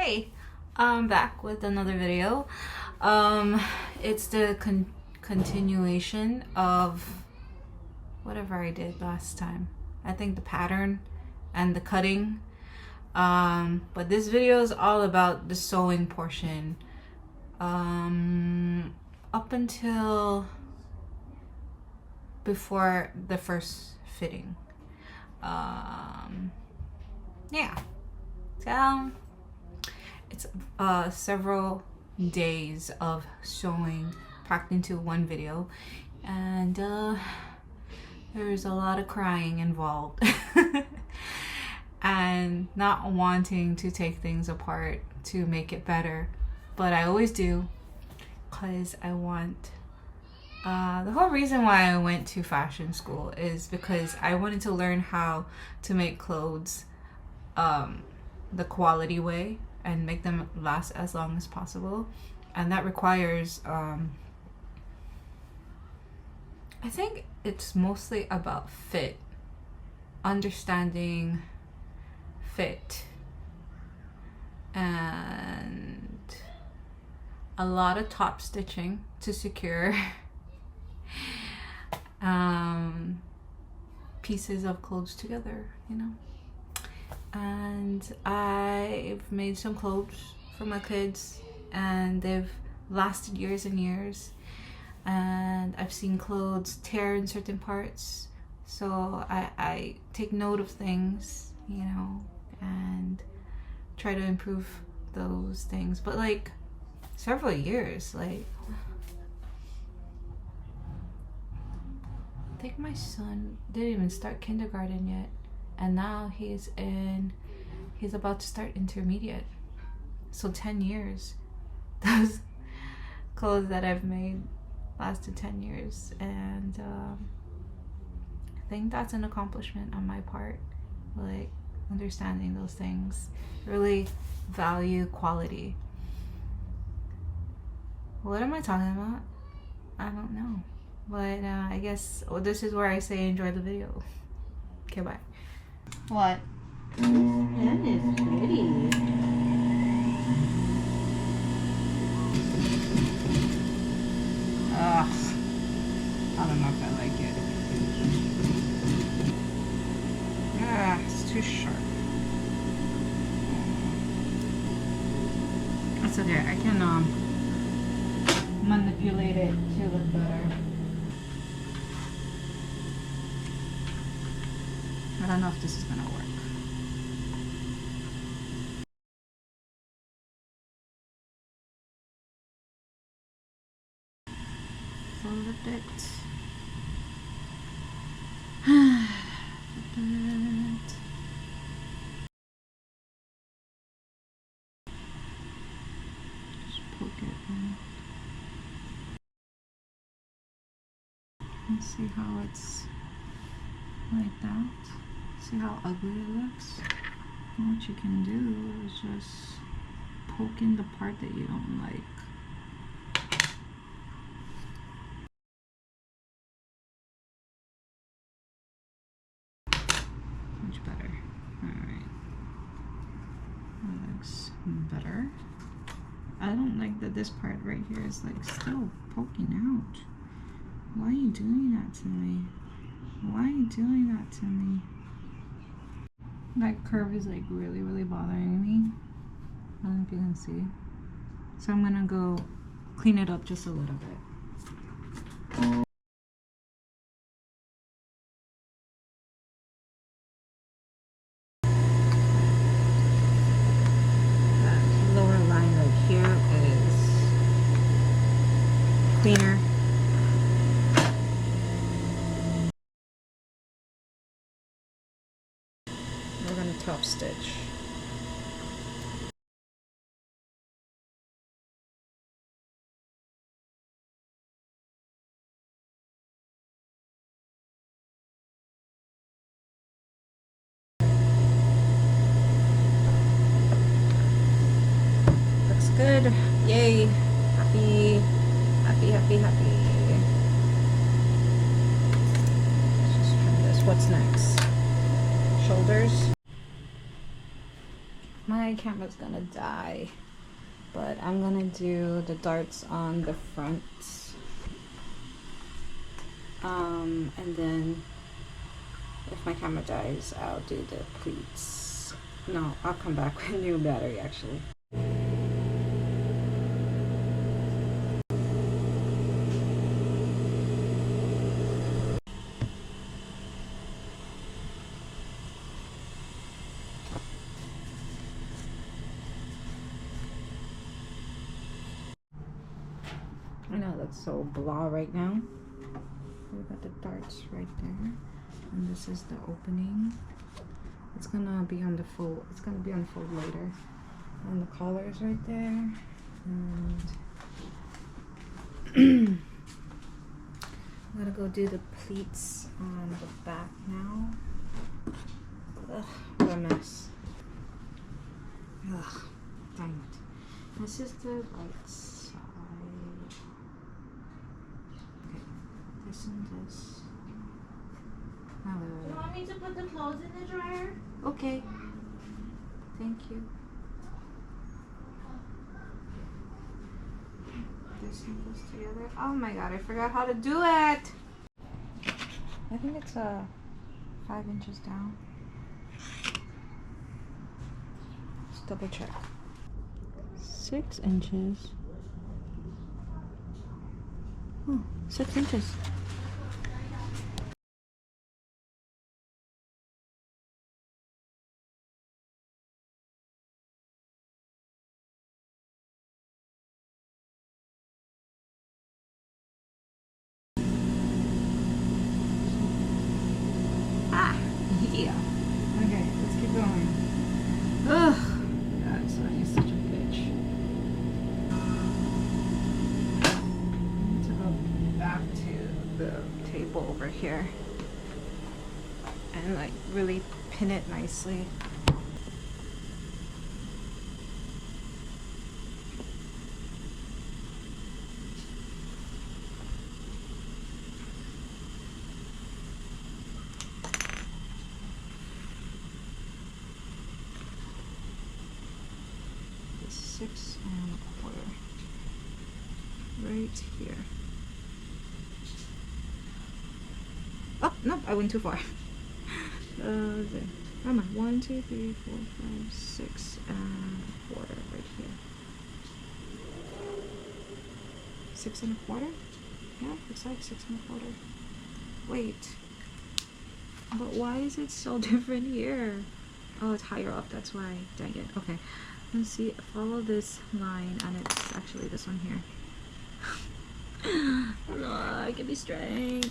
Hey, I'm back with another video. It's the continuation of whatever I did last time. I think the pattern and the cutting. But this video is all about the sewing portion. Up until before the first fitting. Yeah. So it's several days of sewing packed into one video, and there's a lot of crying involved and not wanting to take things apart to make it better, but I always do because I want the whole reason why I went to fashion school is because I wanted to learn how to make clothes the quality way and make them last as long as possible, and that requires I think it's mostly about fit, understanding fit, and a lot of top stitching to secure pieces of clothes together, you know. And I've made some clothes for my kids, and they've lasted years and years, and I've seen clothes tear in certain parts, so I take note of things, you know, and try to improve those things. But like several years, like I think my son didn't even start kindergarten yet, and now he's about to start intermediate. So 10 years. Those clothes that I've made lasted 10 years, and I think that's an accomplishment on my part, like understanding those things. Really value quality. What am I talking about? I don't know. But I guess this is where I say enjoy the video. Okay, bye. What? That is pretty. Ugh. I don't know if I like it. Ah, it's too sharp. That's okay. I can manipulate it to look better. I don't know if this is gonna work. Flip it. Flip it. Just poke it in. And see how it's like that. See how ugly it looks? And what you can do is just poke in the part that you don't like. Much better. Alright. That looks better. I don't like that this part right here is like still poking out. Why are you doing that to me? Why are you doing that to me? That curve is like really bothering me. I don't know if you can see. So I'm gonna go clean it up just a little bit. That lower line right here is cleaner. We're gonna top stitch. Looks good. Yay. Happy. Let's just trim this. What's next? Shoulders. My camera's gonna die, but I'm gonna do the darts on the front. And then if my camera dies, I'll do the pleats. No, I'll come back with a new battery actually. I know that's so blah right now. We've got the darts right there, and this is the opening. It's gonna be on the fold. It's gonna be on fold later. And the collar is right there. And I'm gonna go do the pleats on the back now. Ugh, what a mess. Ugh, dang it. This is the right side. Okay, this and this. Do you want me to put the clothes in the dryer? Okay. Thank you. This one goes together. Oh my god, I forgot how to do it! I think it's 5 inches down. Let's double check. 6 inches. Oh, 6 inches. Yeah. Okay, let's keep going. Ugh. God, Sonya's such a bitch. I need to go back to the table over here and like really pin it nicely. Six and a quarter right here. Oh no, I went too far. There. Come on, 1, 2, 3, 4, 5, 6 and a quarter right here. 6 and a quarter? Yeah, looks like 6 and a quarter. Wait, but why is it so different here? Oh, it's higher up, that's why. Dang it. Okay. Let's see, follow this line, and it's actually this one here. Oh, give me strength.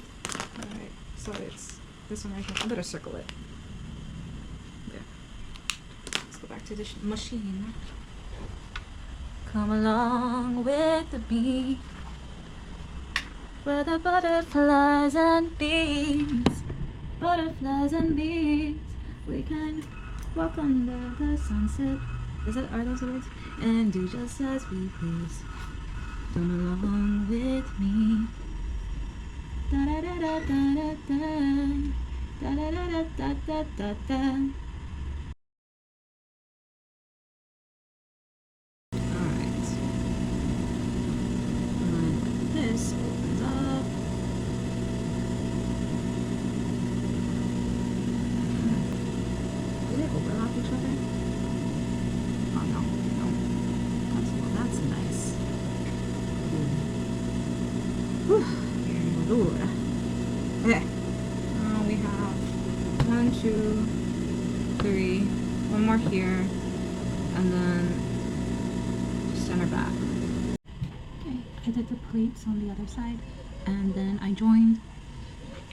Alright, so it's this one right here. I better circle it. There. Let's go back to the machine. Come along with the bee, where the butterflies and bees, butterflies and bees, we can walk under the sunset. Are those the words? And do just as we please. Come along with me. Da da da da da da da da da da da da da. Alright. This opens up. Do they overlap each other? Oh no, no. That's nice. Whew. Lord. Okay. We have 1, 2, 3. One more here. And then center back. Okay, I did the pleats on the other side. And then I joined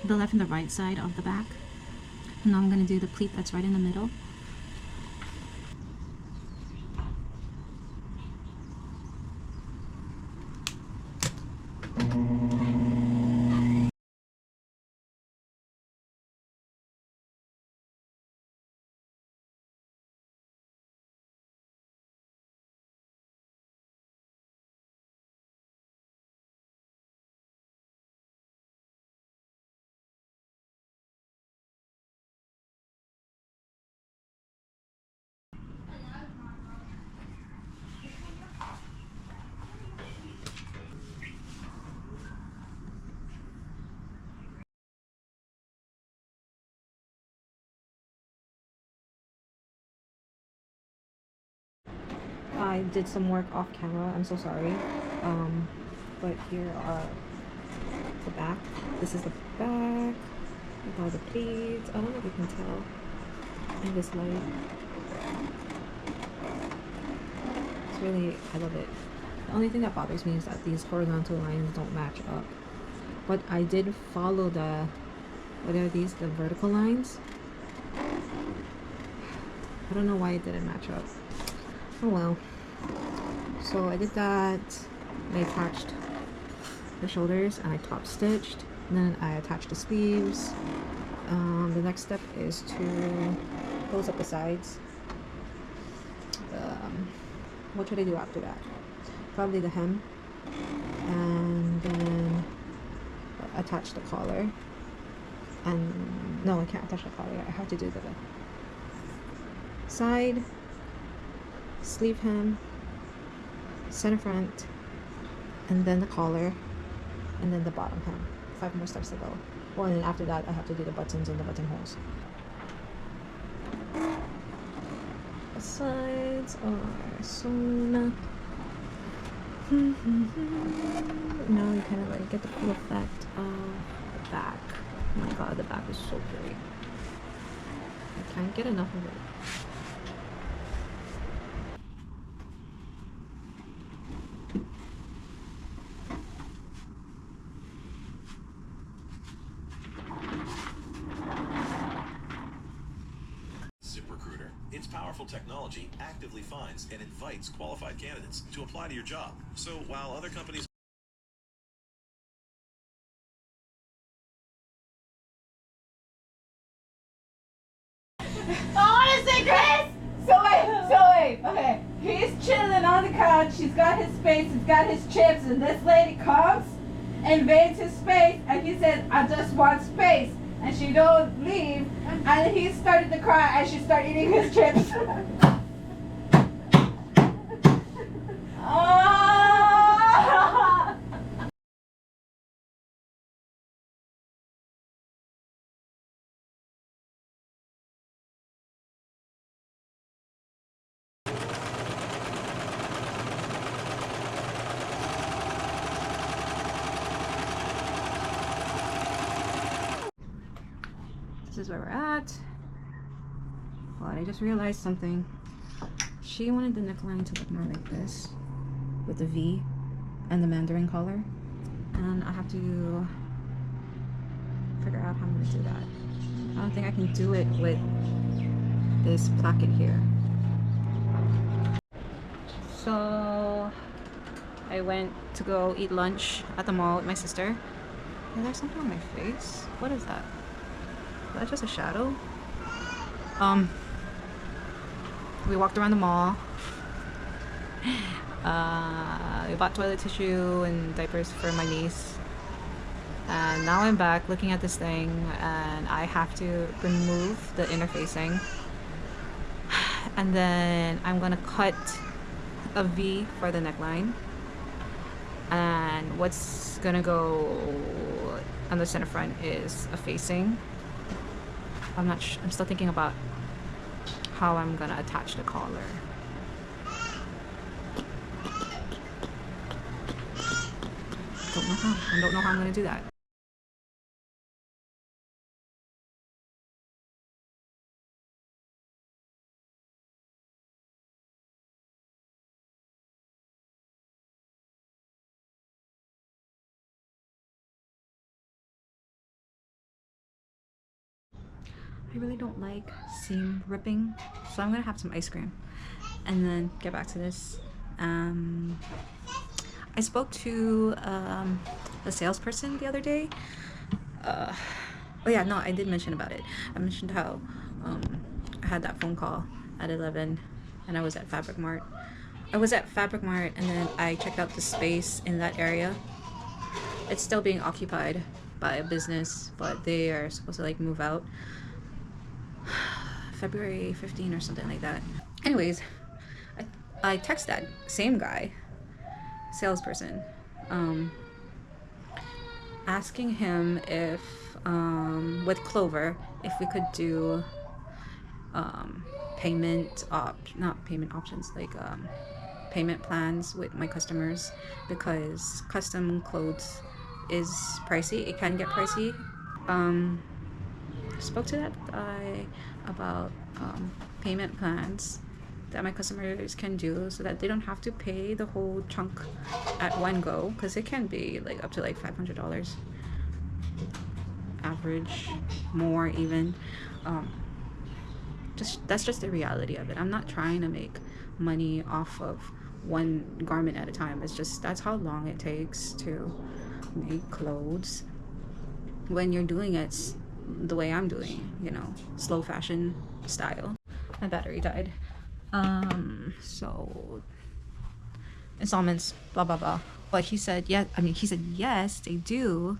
the left and the right side of the back. And now I'm going to do the pleat that's right in the middle. I did some work off camera. I'm so sorry. But here are the back. This is the back with all the pleats. I don't know if you can tell in this light. It's really, I love it. The only thing that bothers me is that these horizontal lines don't match up. But I did follow the, what are these? The vertical lines. I don't know why it didn't match up. Oh well. So I did that. I attached the shoulders and I top stitched. And then I attached the sleeves. The next step is to close up the sides. What should I do after that? Probably the hem. And then attach the collar. And no, I can't attach the collar. I have to do the side, sleeve hem, center front, and then the collar, and then the bottom hem. 5 more steps to go. Well, and then after that I have to do the buttons and the buttonholes. The sides are sewn. Now you kind of like get the full effect of the back. Oh my god, the back is so pretty. I can't get enough of it. Its powerful technology actively finds and invites qualified candidates to apply to your job. So while other companies Honestly, Chris! So wait, okay. He's chilling on the couch, he's got his space, he's got his chips, and this lady comes, invades his space, and he said, I just want space. And she don't leave, and he started to cry as she started eating his chips. Oh! This is where we're at. But I just realized something. She wanted the neckline to look more like this, with the V and the mandarin collar, and I have to figure out how I'm gonna do that. I don't think I can do it with this placket here. So I went to go eat lunch at the mall with my sister. And there's something on my face. What is that? Is that just a shadow? We walked around the mall. We bought toilet tissue and diapers for my niece. And now I'm back looking at this thing and I have to remove the inner facing. And then I'm gonna cut a V for the neckline. And what's gonna go on the center front is a facing. I'm still thinking about how I'm gonna attach the collar. I don't know how I'm gonna do that. I really don't like seam ripping, so I'm gonna have some ice cream and then get back to this. I spoke to a salesperson the other day. Oh yeah, no, I did mention about it. I mentioned how I had that phone call at 11 and I was at Fabric Mart. I was at Fabric Mart and then I checked out the space in that area. It's still being occupied by a business, but they are supposed to like move out February 15 or something like that. Anyways, I text that same guy, salesperson, asking him if with Clover if we could do not payment options, like payment plans with my customers, because custom clothes is pricey. It can get pricey. Spoke to that guy about payment plans that my customers can do, so that they don't have to pay the whole chunk at one go, because it can be like up to like $500 average, more even. That's just the reality of it. I'm not trying to make money off of one garment at a time. It's just that's how long it takes to make clothes when you're doing it the way I'm doing, you know, slow fashion style. My battery died. So installments, blah blah blah. But he said yes, they do.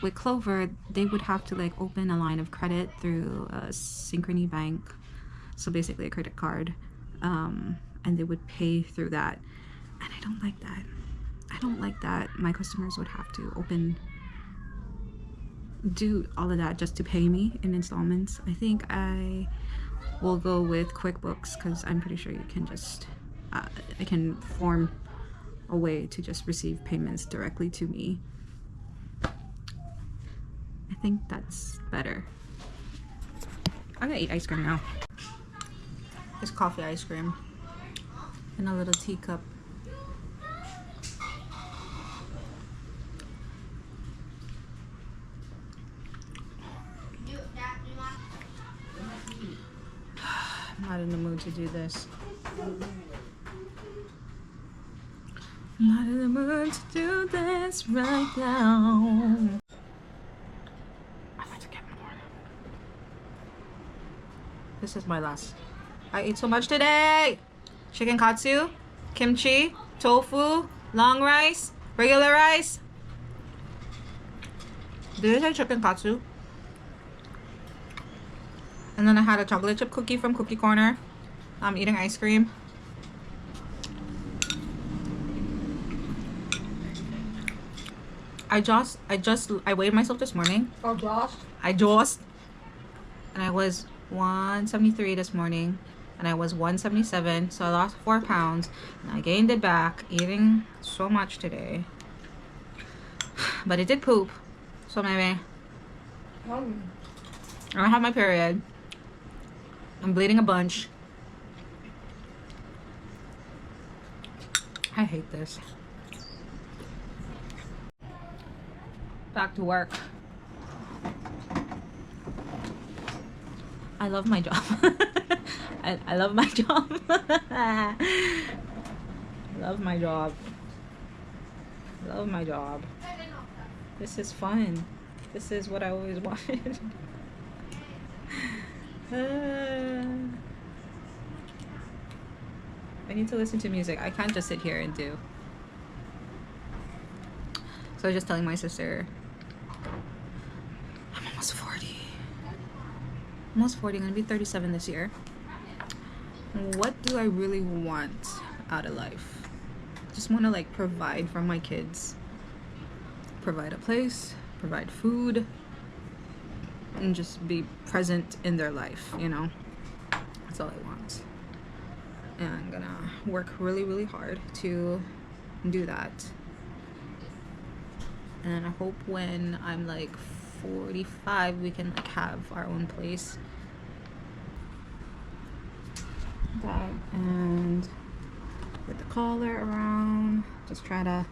With Clover, they would have to like open a line of credit through a Synchrony bank, so basically a credit card, and they would pay through that, and I don't like that. I don't like that my customers would have to do all of that just to pay me in installments. I think I will go with QuickBooks, because I'm pretty sure you can just I can form a way to just receive payments directly to me. I think that's better. I'm gonna eat ice cream now. It's coffee ice cream in a little teacup. I'm not in the mood to do this. I'm not in the mood to do this right now. This is my last. I ate so much today. Chicken katsu, kimchi, tofu, long rice, regular rice. Did I say chicken katsu? And then I had a chocolate chip cookie from Cookie Corner. I'm eating ice cream. I weighed myself this morning. And I was 173 this morning, and I was 177, so I lost 4 pounds, and I gained it back eating so much today. But it did poop, so maybe I don't have my period. I'm bleeding a bunch. I hate this. Back to work. I love my job. I love my job. I love my job. Love my job. This is fun. This is what I always wanted. I need to listen to music. I can't just sit here and do. So I was just telling my sister, I'm almost 40. Almost 40, I'm gonna be 37 this year. What do I really want out of life? Just want to like provide for my kids, provide a place, provide food, and just be present in their life, you know. That's all I want. And I'm gonna work really, really hard to do that. And I hope when I'm like 45 we can like have our own place. That, and with the collar around, just try to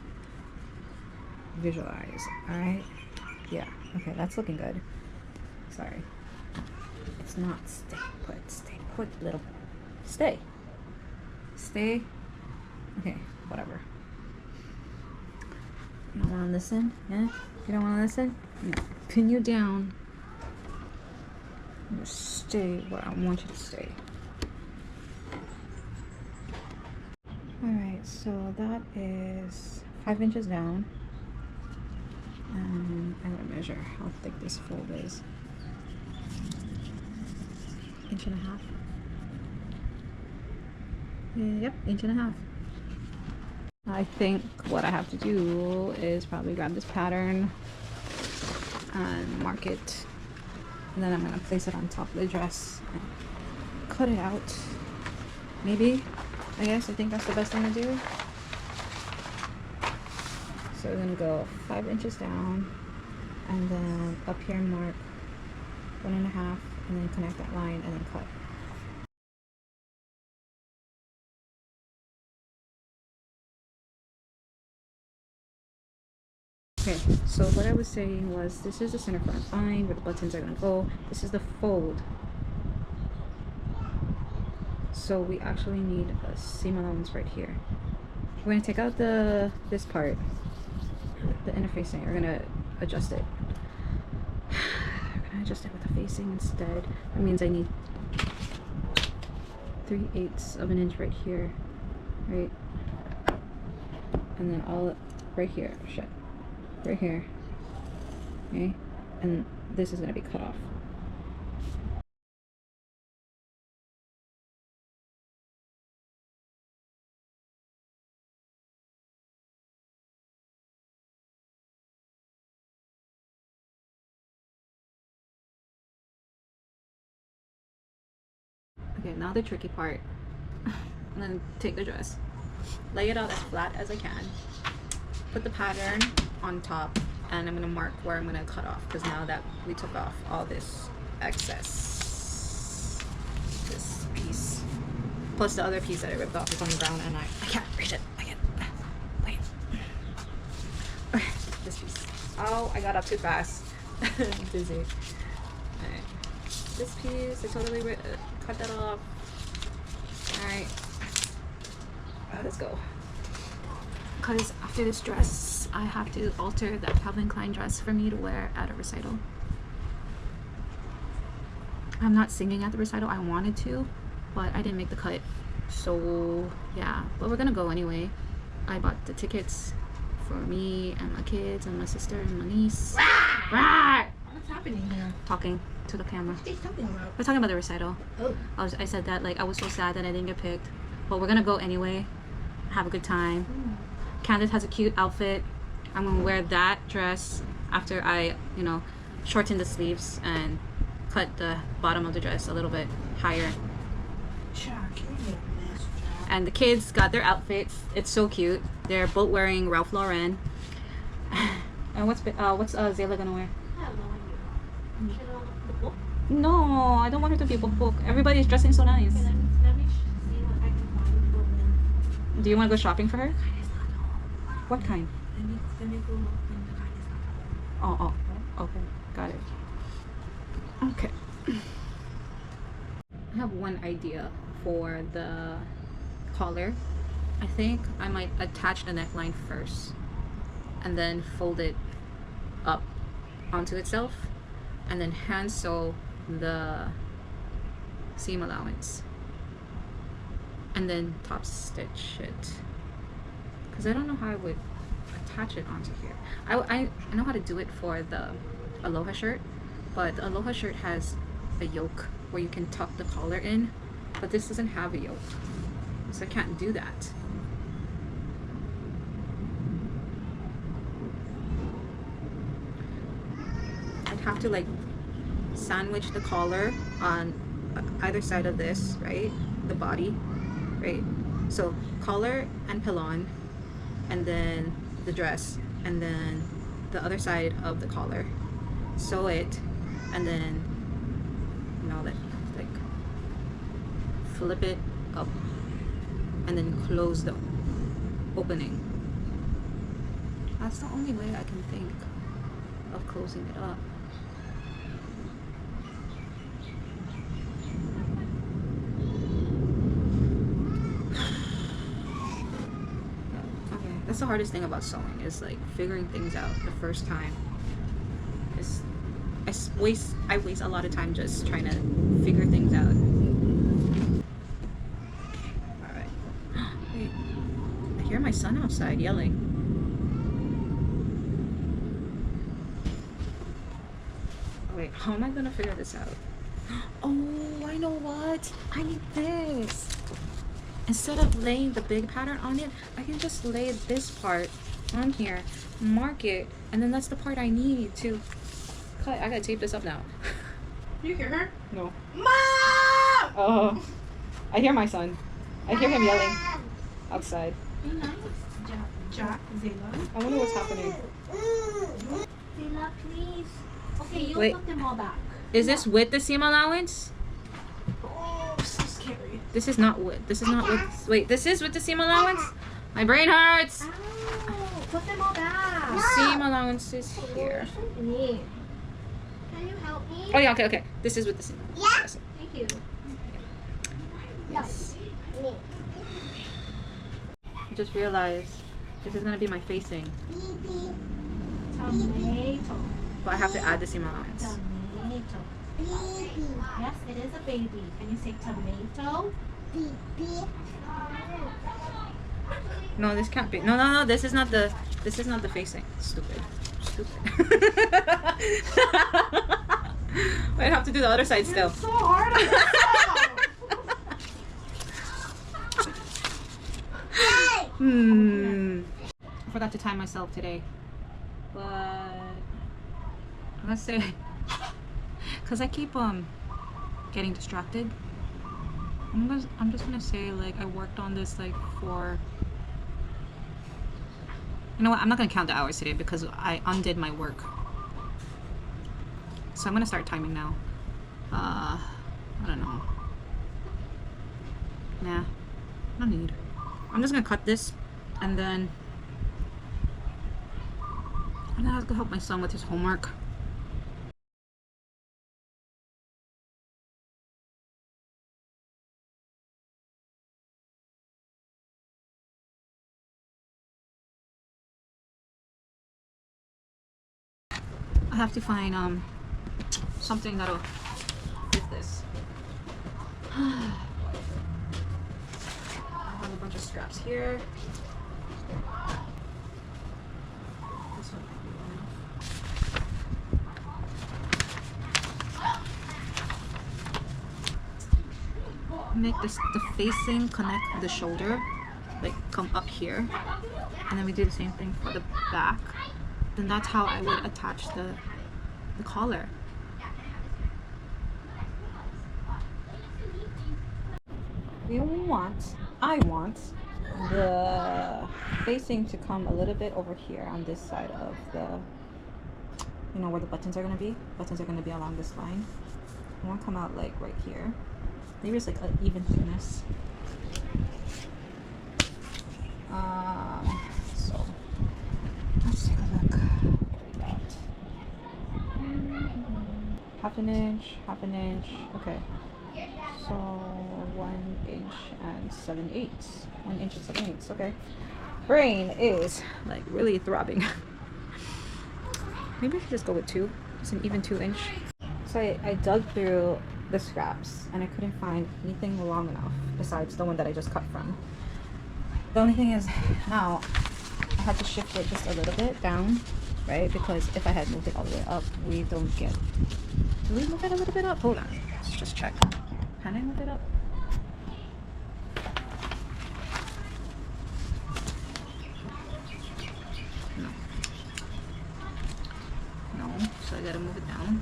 visualize. Alright, yeah, okay, that's looking good. Sorry, it's not stay put little, stay, okay, whatever. You don't want to listen? Yeah? You don't want to listen? No. Pin you down. Just stay where I want you to stay. Alright, so that is 5 inches down. And I'm going to measure how thick this fold is. 1.5 inches. Yep, 1.5 inches. I think what I have to do is probably grab this pattern and mark it, and then I'm gonna place it on top of the dress and cut it out, maybe. I guess I think that's the best thing to do. So we're gonna go 5 inches down, and then up here mark 1.5, and then connect that line and then cut. Okay, so what I was saying was this is the center front line where the buttons are gonna go. This is the fold. So we actually need a seam allowance right here. We're gonna take out this part, the inner facing. We're gonna adjust it. We're gonna adjust it with the facing instead. That means I need 3/8 of an inch right here, right? And then all right here, shit, right here, okay? And this is gonna be cut off. Okay, now the tricky part. I'm gonna take the dress, lay it out as flat as I can, put the pattern on top, and I'm gonna mark where I'm gonna cut off, because now that we took off all this excess, this piece, plus the other piece that I ripped off is on the ground, and I can't reach it. I can't. Wait. Okay, this piece. Oh, I got up too fast. I'm dizzy. Alright. This piece, I totally cut that off. Alright. Let's go. Because after this dress, I have to alter that Calvin Klein dress for me to wear at a recital. I'm not singing at the recital. I wanted to, but I didn't make the cut. So, yeah. But we're gonna go anyway. I bought the tickets for me and my kids and my sister and my niece. What's happening here? Talking to the camera. What are you talking about? We're talking about the recital. Oh. I said that like I was so sad that I didn't get picked, but we're gonna go anyway. Have a good time. Candace has a cute outfit. I'm gonna wear that dress after I, you know, shorten the sleeves and cut the bottom of the dress a little bit higher. And the kids got their outfits. It's so cute. They're both wearing Ralph Lauren. And what's Zayla gonna wear? No, I don't want her to be book. Everybody's dressing so nice. Let me see what I can find for them. Do you want to go shopping for her? What kind? Let me go look when the kind is not home. Oh, okay, got it. Okay. I have one idea for the collar. I think I might attach the neckline first and then fold it up onto itself and then hand sew the seam allowance and then top stitch it, because I don't know how I would attach it onto here. I know how to do it for the Aloha shirt, but the Aloha shirt has a yoke where you can tuck the collar in, but this doesn't have a yoke, so I can't do that. I'd have to like sandwich the collar on either side of this, right? The body, right? So collar and pilon, and then the dress, and then the other side of the collar. Sew it, and then, you know, like flip it up, and then close the opening. That's the only way I can think of closing it up. That's the hardest thing about sewing, is like figuring things out the first time. I waste a lot of time just trying to figure things out. Alright. Wait, I hear my son outside yelling. Wait, how am I gonna figure this out? Oh, I know what? I need this. Instead of laying the big pattern on it, I can just lay this part on here, mark it, and then that's the part I need to cut. I gotta tape this up now. You hear her? No. Mom! Oh, I hear my son. I hear him yelling. outside. Be nice, Jack, Zayla. I wonder what's happening. Zayla, please. Okay, you Wait. put them all back. Is this with the seam allowance? Oh, so scary. This is not with. This is not with. Wait, this is with the seam allowance? My brain hurts. Ow, put them all back. Seam allowance is here. Can you help me? Oh yeah, okay. This is with the seam allowance. Thank you. Yes. I just realized this is gonna be my facing, Tomato. but I have to add the seam allowance. Tomato. Yes, it is a baby. Can you say tomato? No, this can't be. No. This is not the. This is not the facing. Stupid. I have to do the other side still. It's so hard on yourself. I forgot to time myself today, but let's say, cause I keep getting distracted. I'm just gonna say like I worked on this like for. You know what? I'm not gonna count the hours today because I undid my work. So I'm gonna start timing now. I don't know. Nah, no need. I'm just gonna cut this and then I have to help my son with his homework. I have to find something that'll fit this. I have a bunch of straps here. This one might be enough. Make this the facing connect the shoulder, like come up here, and then we do the same thing for the back. Then that's how I would attach the collar. I want the facing to come a little bit over here on this side of the, you know, where the buttons are going to be. Buttons are going to be along this line. I want to come out like right here. Maybe it's like an even thickness. So let's take a look. What we got? Half an inch. Okay. So 1 inch and 7/8. 1 inch and 7/8. Okay. Brain is like really throbbing. Maybe I should just go with 2. It's an even 2 inch. So I dug through the scraps and I couldn't find anything long enough besides the one that I just cut from. The only thing is now I had to shift it just a little bit down, right? Because if I had moved it all the way up, we don't get. Do we move it a little bit up? Hold on. Let's just check. Can I move it up? No. So I gotta move it down.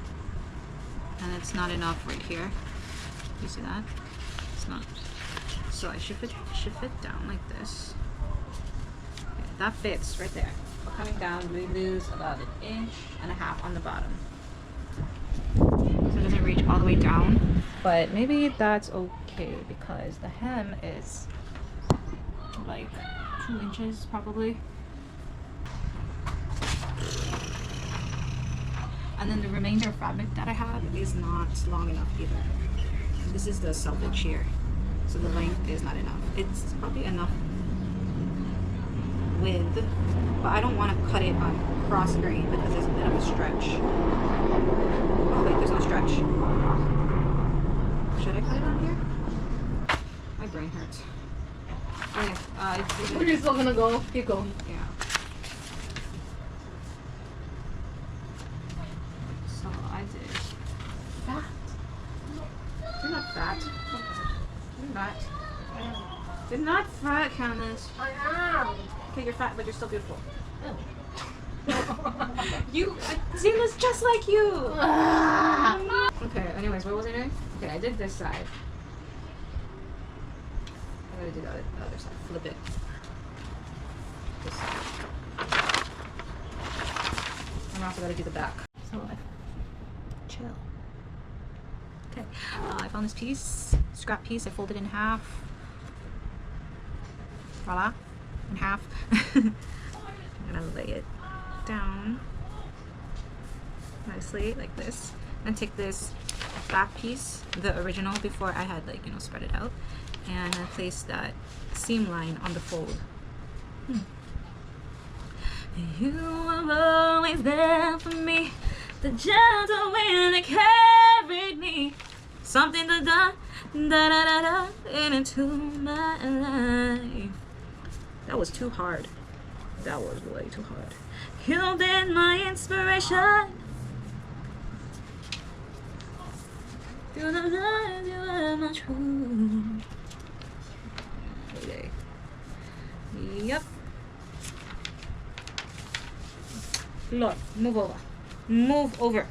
And it's not enough right here. You see that? It's not. So I shift it down like this. Okay, that fits right there. But coming down, we lose about 1.5 inches on the bottom. So it doesn't reach all the way down. But maybe that's okay because the hem is like 2 inches probably. And then the remainder of fabric that I have is not long enough either. This is the selvage here. So the length is not enough. It's probably enough width, but I don't want to cut it on cross grain because there's a bit of a stretch. Oh wait, there's no stretch. Should I cut it on here? My brain hurts. Okay, We're still gonna go. Keep going. yeah. So I did fat. You're not fat. You're not. You're not fat, Candace. I am. Okay, you're fat, but you're still beautiful. You, Zayla's just like you. Okay, anyways, what was I doing? Okay, I did this side. I'm gonna do the other side. Flip it. This side. I'm also gonna do the back. So chill. Okay, I found this piece, scrap piece. I folded in half. Voila, in half. I'm gonna lay it down nicely like this, and take this back piece, the original, before I had like, you know, spread it out, and I place that seam line on the fold. You were always there for me, the gentle wind that carried me, something to da da da da da into my life. That was too hard. That was way too hard. You've been my inspiration. Through the lies, you are my truth. Okay. Yep. Lord, move over. Move over.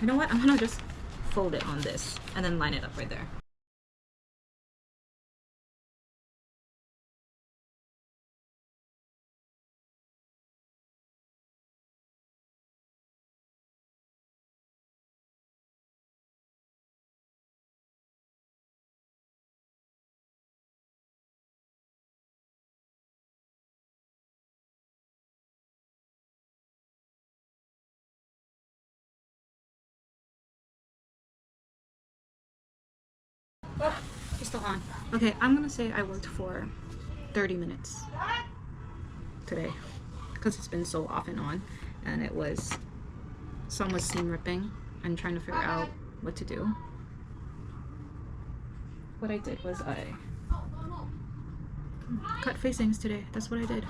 You know what? I'm gonna just fold it on this and then line it up right there. Oh, it's still on. Okay, I'm gonna say I worked for 30 minutes today because it's been so off and on, and it was some was seam ripping and trying to figure out what to do. What I did was I cut facings today. That's what I did.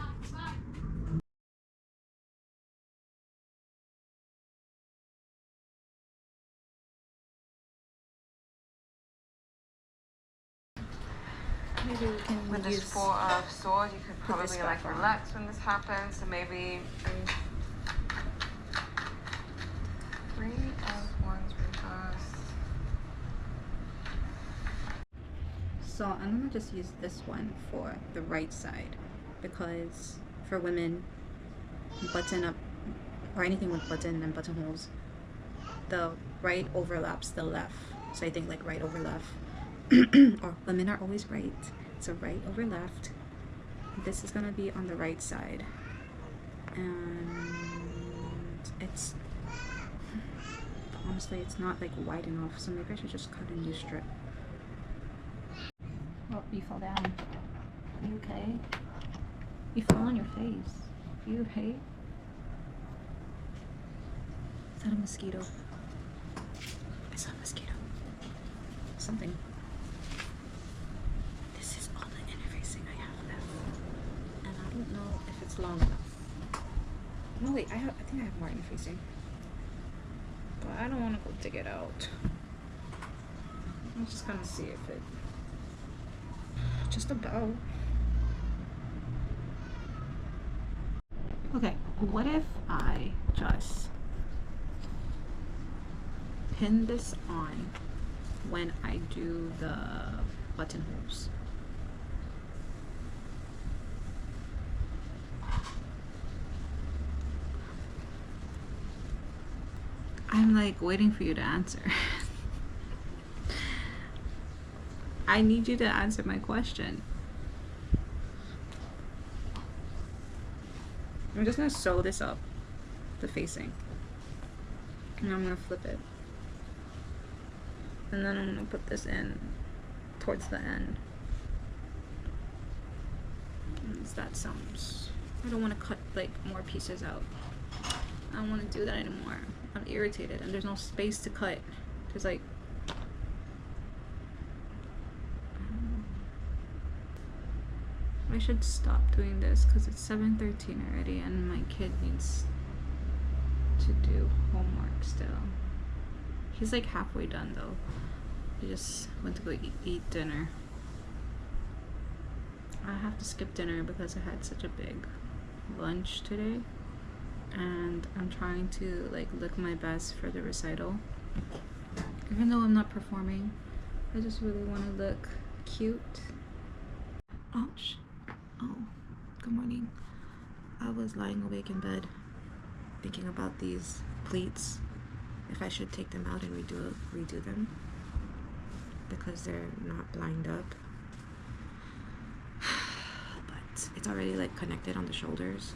Maybe we can with this Four of Swords, you could probably like relax when this happens. So maybe 3 of Wands reversed. So I'm gonna just use this one for the right side, because for women, button up or anything with button and buttonholes, the right overlaps the left. So I think like right over left. Or women are always right. So right over left. This is gonna be on the right side, and it's honestly it's not like wide enough. So maybe I should just cut a new strip. Oh, you fell down. Are you okay? You fell on your face. Are you okay? Is that a mosquito? It's not a mosquito. Something. This is all the interfacing I have left, and I don't know if it's long enough. No, wait. I think I have more interfacing, but I don't want to go dig it out. I'm just gonna see if it. Just about. Okay, what if I just pin this on when I do the buttonholes? I'm like waiting for you to answer. I need you to answer my question. I'm just gonna sew this up, the facing, and I'm gonna flip it, and then I'm gonna put this in towards the end. As that sounds. I don't want to cut like more pieces out. I don't want to do that anymore. I'm irritated, and there's no space to cut. There's like I should stop doing this because it's 7:13 already and my kid needs to do homework still. He's like halfway done though. He just went to go eat dinner. I have to skip dinner because I had such a big lunch today, and I'm trying to like look my best for the recital. Even though I'm not performing, I just really want to look cute Ouch. Oh, good morning. I was lying awake in bed thinking about these pleats, if I should take them out and redo them because they're not lined up. But it's already like connected on the shoulders.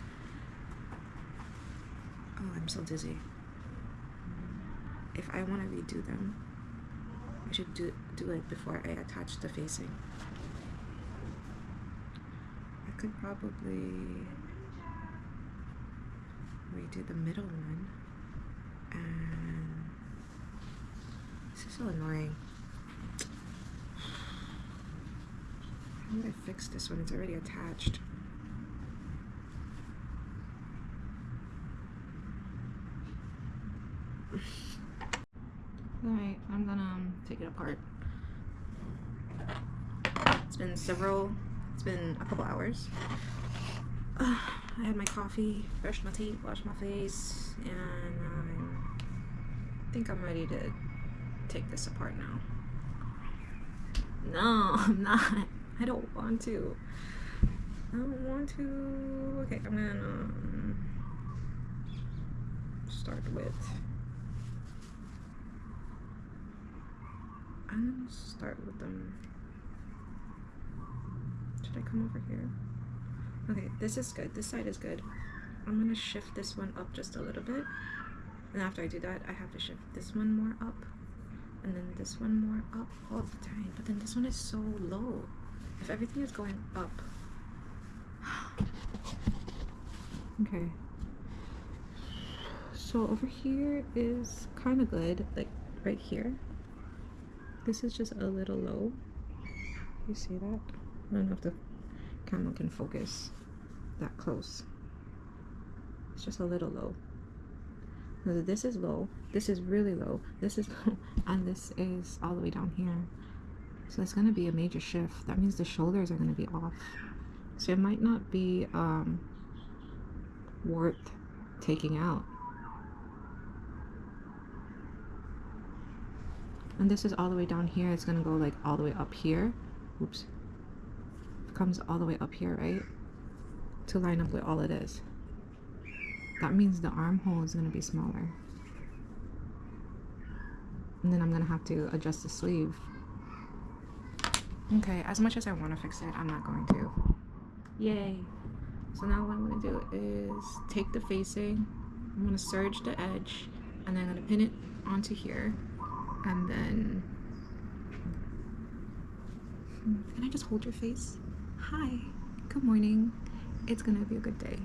Oh, I'm so dizzy. If I want to redo them, I should do it before I attach the facing. I could probably redo the middle one, and this is so annoying. How would I fix this one? It's already attached. Alright, I'm gonna take it apart. It's been a couple hours. I had my coffee, brushed my teeth, washed my face, and I think I'm ready to take this apart now. No, I'm not. I don't want to. I don't want to. Okay, I'm gonna start with. I'm gonna start with them. Should I come over here? Okay, this is good. This side is good. I'm gonna shift this one up just a little bit. And after I do that, I have to shift this one more up. And then this one more up all the time. But then this one is so low. If everything is going up. Okay. So over here is kind of good. Like right here. This is just a little low. You see that? I don't know if the camera can focus that close. It's just a little low. This is low. This is really low. This is low. And this is all the way down here. So it's going to be a major shift. That means the shoulders are going to be off. So it might not be worth taking out. And this is all the way down here. It's gonna go like all the way up here. Oops. It comes all the way up here, right? To line up with all it is. That means the armhole is gonna be smaller. And then I'm gonna have to adjust the sleeve. Okay, as much as I wanna fix it, I'm not going to. Yay. So now what I'm gonna do is take the facing, I'm gonna serge the edge, and then I'm gonna pin it onto here. And then, can I just hold your face? Hi, good morning. It's gonna be a good day.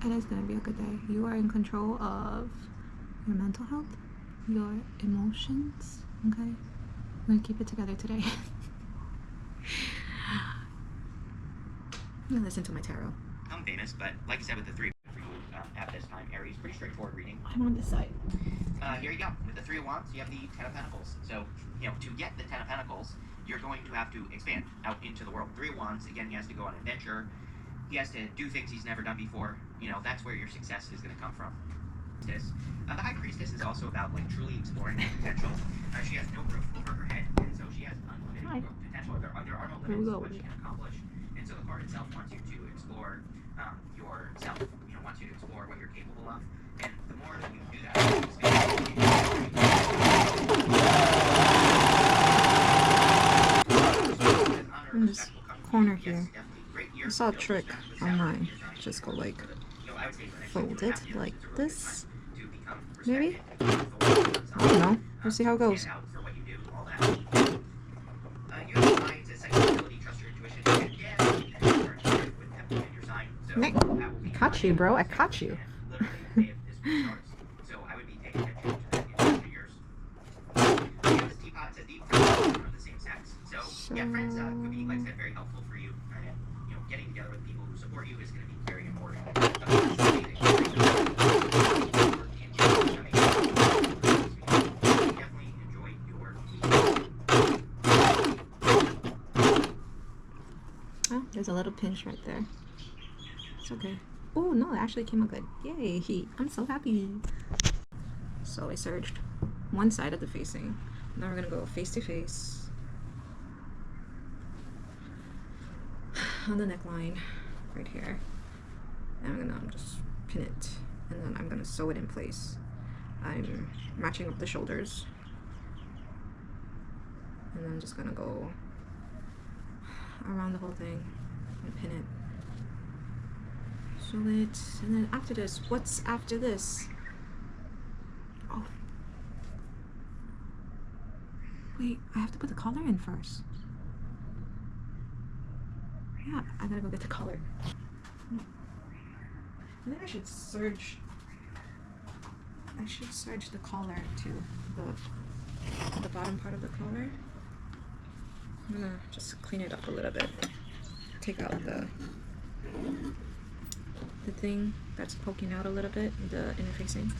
It is gonna be a good day. You are in control of your mental health, your emotions, okay? I'm gonna keep it together today. I'm gonna listen to my tarot. I'm famous, but like I said with the three for you at this time, Aries, pretty straightforward reading. I'm on this side. Here you go. With the Three of Wands, you have the Ten of Pentacles. So, to get the Ten of Pentacles, you're going to have to expand out into the world. Three of Wands, again, he has to go on an adventure. He has to do things he's never done before. That's where your success is going to come from. The High Priestess is also about, like, truly exploring her potential. She has no roof over her head, and so she has unlimited growth potential. There are no limits to what she can accomplish. And so the card itself wants you to explore yourself. Wants you to explore what you're capable of. And the more that you do that, in this corner here, I saw a trick online. Just go like fold it like this. Maybe? I don't know. We'll see how it goes. Nick, I caught you, bro. I caught you. Yeah, friends could be, like I said, very helpful for you. Getting together with people who support you is going to be very important. Definitely enjoy your Oh, there's a little pinch right there. It's okay. Oh no, it actually came out good. Yay! I'm so happy. So I serged one side of the facing. Now we're gonna go face to face. on the neckline right here, and I'm gonna just pin it, and then I'm gonna sew it in place. I'm matching up the shoulders, and then I'm just gonna go around the whole thing and pin it. Sew it, and then after this, what's after this? Oh, wait, I have to put the collar in first. Yeah, I gotta go get the collar. I think I should serge the collar to the bottom part of the collar. I'm gonna just clean it up a little bit. Take out the thing that's poking out a little bit, the interfacing.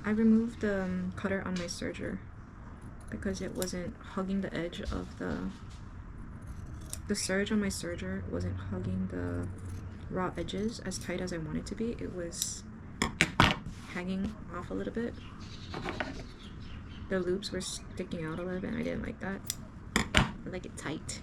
I removed the cutter on my serger because it wasn't hugging the edge of the serge on my serger wasn't hugging the raw edges as tight as I wanted it to be. It was hanging off a little bit. The loops were sticking out a little bit and I didn't like that. I like it tight.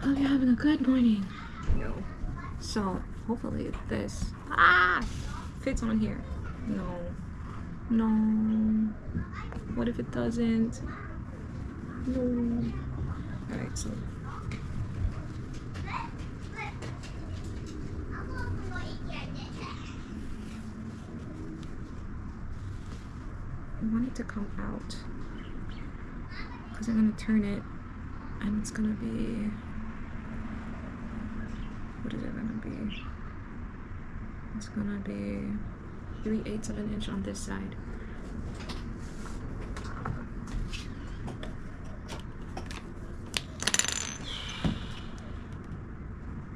Hope you're having a good morning. No. So hopefully this fits on here. No. What if it doesn't? No. Alright, so I want it to come out because I'm gonna turn it and it's gonna be, what is it gonna be? It's gonna be 3/8 of an inch on this side.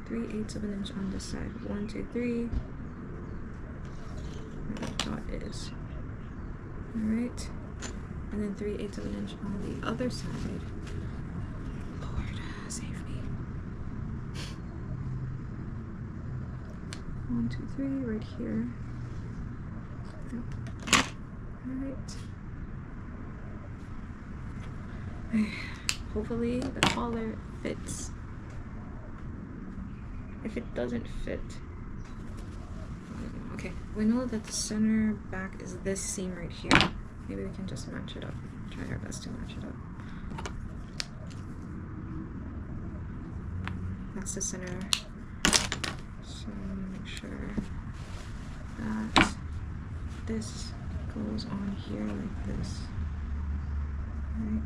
Three-eighths of an inch on this side. 1, 2, 3. Where the dot is. Alright. And then 3/8 of an inch on the other side. Lord, save me. 1, 2, 3, right here. Alright. Hopefully the collar fits. If it doesn't fit, okay, we know that the center back is this seam right here. Maybe we can just match it up. Try our best to match it up. That's the center. So make sure that this goes on here like this. Right.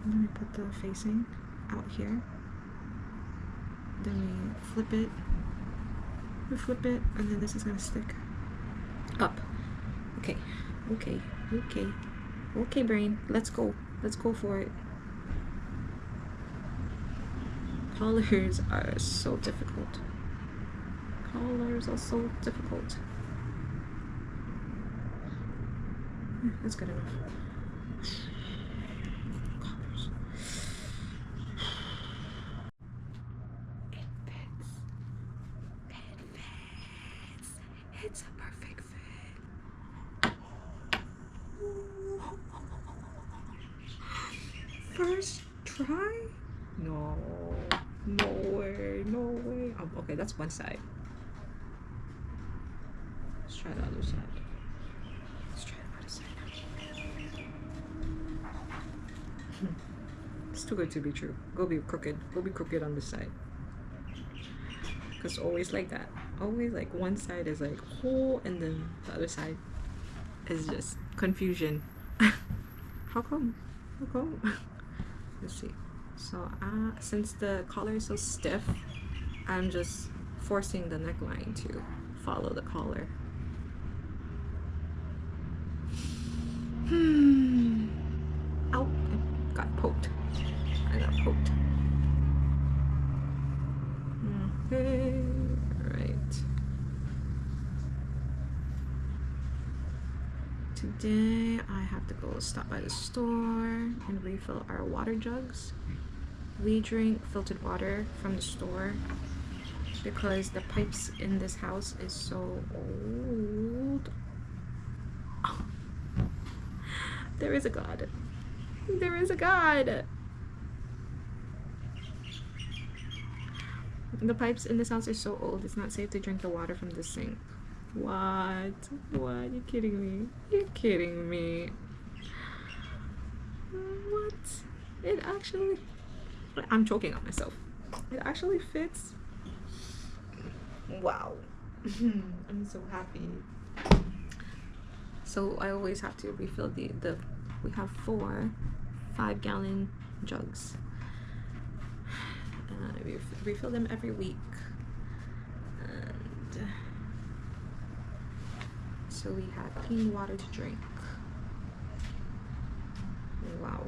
And then we put the facing out here. Then we flip it. We flip it, and then this is gonna stick up. Okay, okay, okay, okay, brain. Let's go. Let's go for it. Collars are so difficult. Collars are so difficult. That's good enough. It's a perfect fit. First try? No. No way. No way. Oh, okay, that's one side. Let's try the other side. Let's try the other side. It's too good to be true. Go be crooked. Go be crooked on this side. Because always like that. Always like one side is like whole and then the other side is just confusion. How come? How come? Let's see. So since the collar is so stiff, I'm just forcing the neckline to follow the collar. Ow, I got poked. I got poked. Okay, alright. Today I have to go stop by the store and refill our water jugs. We drink filtered water from the store because the pipes in this house is so old. Oh. There is a God. There is a God. The pipes in this house are so old, it's not safe to drink the water from the sink. What? What? You kidding me? You're kidding me. What? It actually... I'm choking on myself. It actually fits. Wow. I'm so happy. So I always have to refill the we have 4 5-gallon jugs. I refill them every week. And so we have clean water to drink. Wow.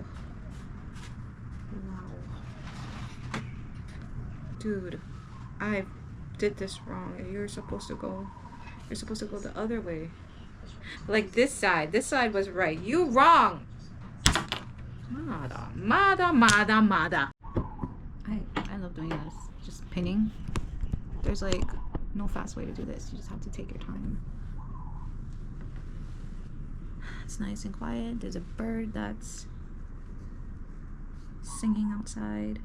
Wow. Dude, I did this wrong. You're supposed to go the other way. Like this side was right. You wrong. Mada. I love doing this. Just pinning. There's like no fast way to do this. You just have to take your time. It's nice and quiet. There's a bird that's singing outside.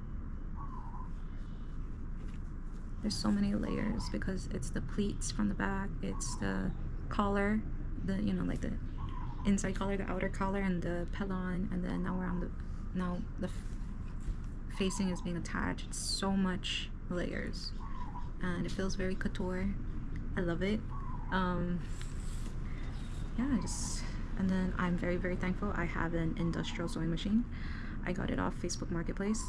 There's so many layers because it's the pleats from the back, it's the collar, the like the inside collar, the outer collar, and the pelon, and then now we're on the facing is being attached. It's so much layers and it feels very couture. I love it. Yeah, and then I'm very, very thankful I have an industrial sewing machine. I got it off Facebook Marketplace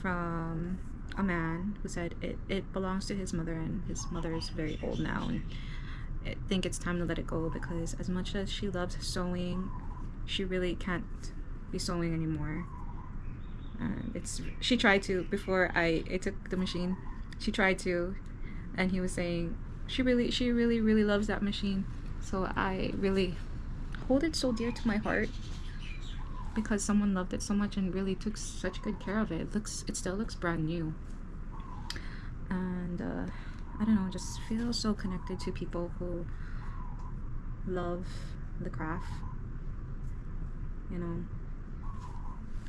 from a man who said it belongs to his mother, and his mother is very old now, and I think it's time to let it go because as much as she loves sewing, she really can't be sewing anymore. She tried to before I took the machine. She tried to, and he was saying she really loves that machine. So I really hold it so dear to my heart because someone loved it so much and really took such good care of it. It still looks brand new, and I don't know, just feel so connected to people who love the craft.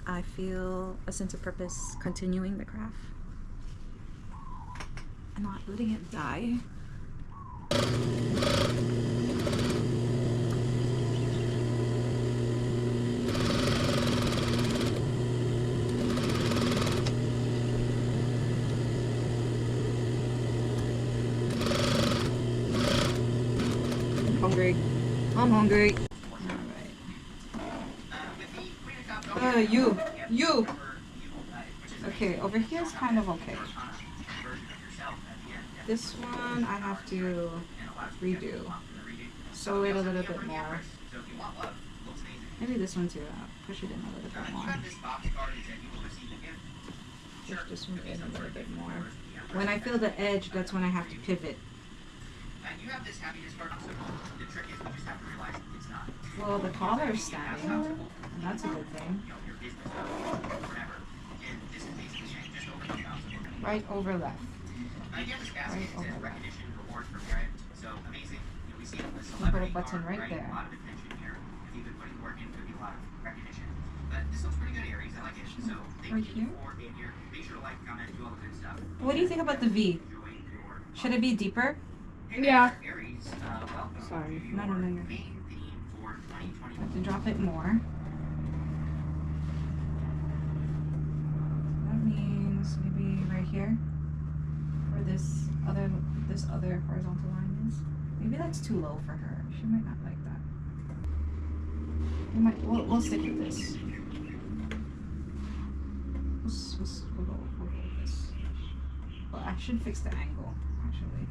I feel a sense of purpose continuing the craft and not letting it die. I'm hungry. Alright. You. Okay, over here is kind of okay. This one I have to redo. Sew it a little bit more. Maybe this one too. I'll push it in a little bit more. Push this one in a little bit more. When I feel the edge, that's when I have to pivot. Well, the collar is standing, and that's a good thing. Right over left. Right over left. You put a button right there. Right here? What do you think about the V? Should it be deeper? Yeah. Sorry. No. I have to drop it more. That means maybe right here, where this other horizontal line is. Maybe that's too low for her. She might not like that. We'll stick with this. We'll go with this. Well, I should fix the angle, actually.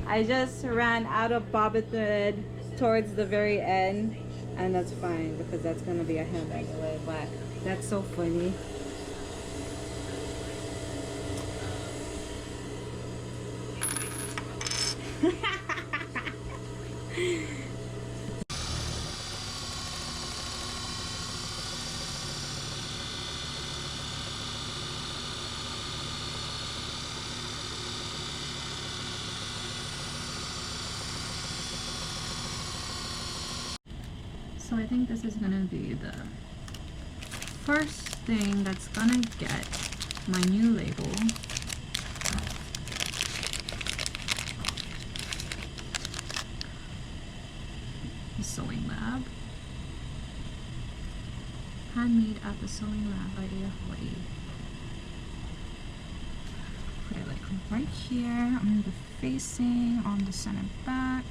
I just ran out of bobbin thread towards the very end, and that's fine because that's gonna be a hem anyway, but that's so funny. So I think this is gonna be the first thing that's gonna get my new label. The Sewing Lab. Handmade at the Sewing Lab by Hawaii. Put it like right here on the facing, on the center back.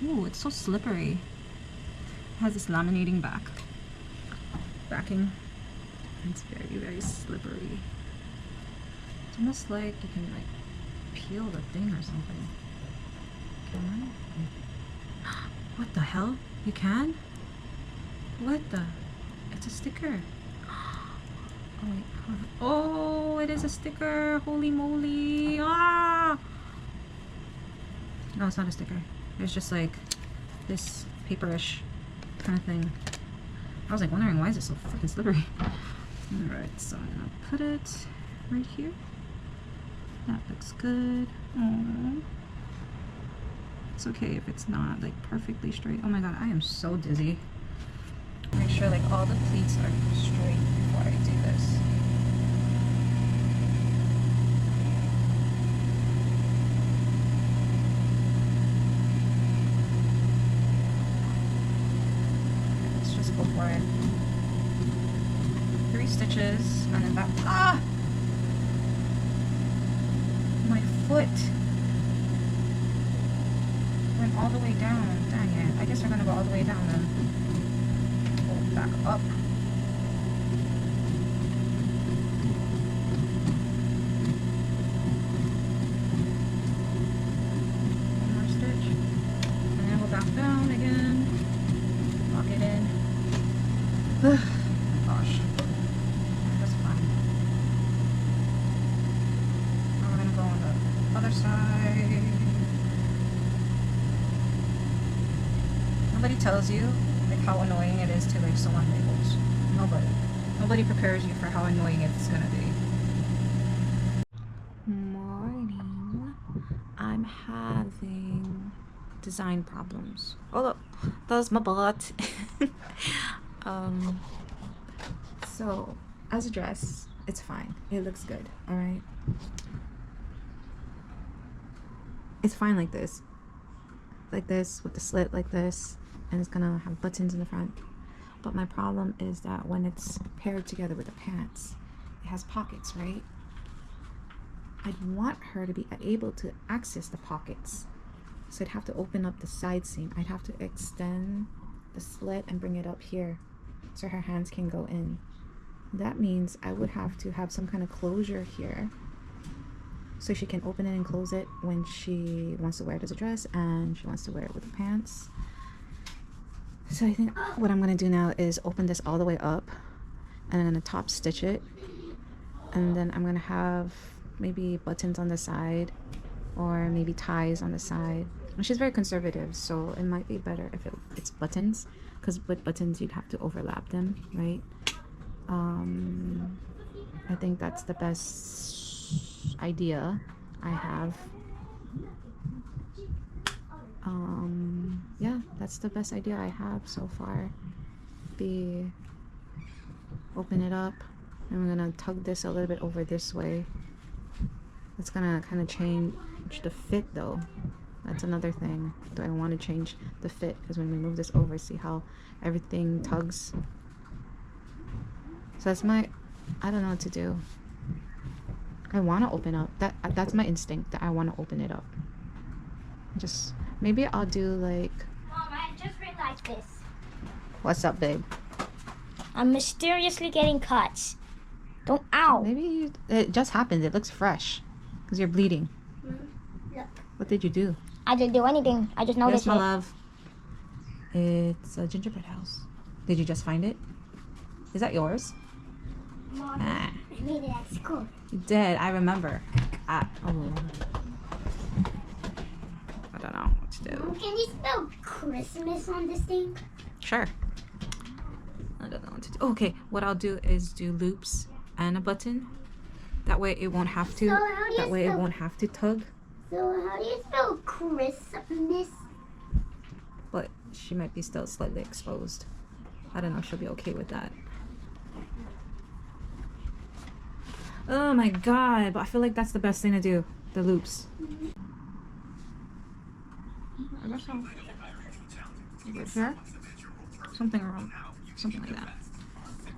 Ooh, it's so slippery. It has this laminating backing. It's very, very slippery. It's almost like you can like peel the thing or something. Can I? What the hell? You can? What the? It's a sticker. Oh wait. Oh, it is a sticker. Holy moly. Ah! No, it's not a sticker. It's just like this paperish kind of thing. I was like wondering, why is it so freaking slippery? Alright, so I'm gonna put it right here. That looks good. Aww. It's okay if it's not like perfectly straight. Oh my god, I am so dizzy. Make sure like all the pleats are straight before I do this. Go for it. 3 stitches and then back. Ah! My foot went all the way down. Dang it. I guess we're gonna go all the way down then. Go back up. One more stitch. And then go back down again. Lock it in. Oh my gosh, that's fine. Now we're gonna go on the other side. Nobody tells you like how annoying it is to like sew on labels. Nobody prepares you for how annoying it's gonna be. Morning. I'm having design problems. Oh look, that's my butt. So as a dress, it's fine. It looks good, all right? It's fine like this with the slit like this, and it's gonna have buttons in the front. But my problem is that when it's paired together with the pants, it has pockets, right? I'd want her to be able to access the pockets. So I'd have to open up the side seam. I'd have to extend the slit and bring it up here so her hands can go in. That means I would have to have some kind of closure here so she can open it and close it when she wants to wear it as a dress and she wants to wear it with the pants. So I think what I'm going to do now is open this all the way up, and I'm going to top stitch it, and then I'm going to have maybe buttons on the side or maybe ties on the side. And she's very conservative, so it might be better if it's buttons, because with buttons you'd have to overlap them, right? I think that's the best idea I have. Yeah, that's the best idea I have so far. Open it up, and we're gonna tug this a little bit over this way. It's gonna kind of change the fit though. That's another thing. Do I want to change the fit? Because when we move this over, see how everything tugs? So that's my, I don't know what to do. I want to open up. That's my instinct, that I want to open it up. Just, maybe I'll do like... Mom, I just realized this. What's up, babe? I'm mysteriously getting cuts. Don't, ow. Maybe it just happened. It looks fresh. Because you're bleeding. Look. What did you do? I didn't do anything. I just noticed Yes, my it. love. It's a gingerbread house. Did you just find it? Is that yours? Mom, Ah. I made it at school. You did. I remember. Oh. I don't know what to do. Mom, can you spell Christmas on this thing? Sure. I don't know what to do. Okay, what I'll do is do loops and a button. That way it won't have to. So how do you That way it spell- won't have to tug. So how do you spell Christmas? But she might be still slightly exposed. I don't know if she'll be okay with that. Oh my god, but I feel like that's the best thing to do. The loops. I guess so. Right here. Something around. Something like that.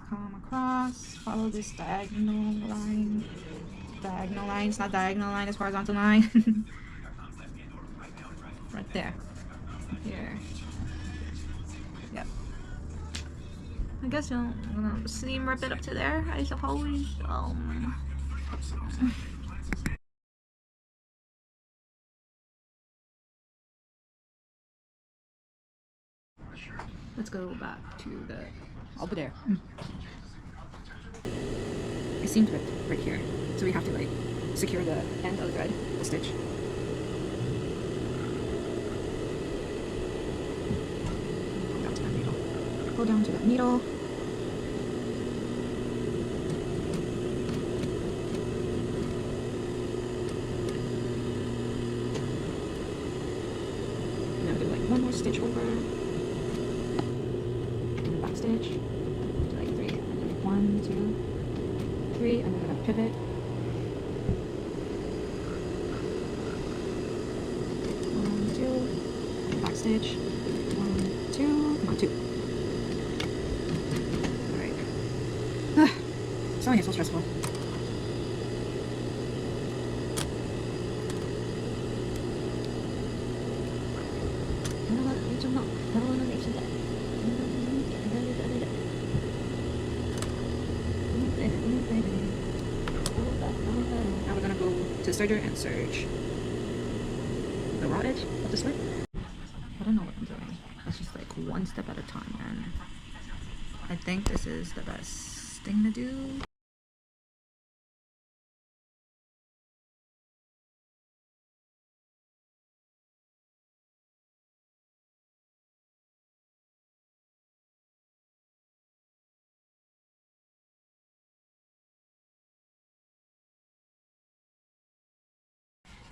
Come across. Follow this diagonal line. Diagonal line. It's not diagonal line, it's horizontal line. Right there. Here. Yep. I guess I'm gonna seam rip it up to there, I suppose. Let's go back to the over there. It seems right here, so we have to like secure the end of the thread, the stitch. Go down to that needle. Go down to that needle. Now do like one more stitch over. Back stitch, do like 3, 1, 2, 3, and then I'm gonna pivot. 1, 2, and back stitch. 1, 2, come on, 2. Alright. Sewing is so stressful. Now we're gonna go to serger and serge the raw edge of the slit. I don't know what I'm doing. It's just like one step at a time, and I think this is the best thing to do.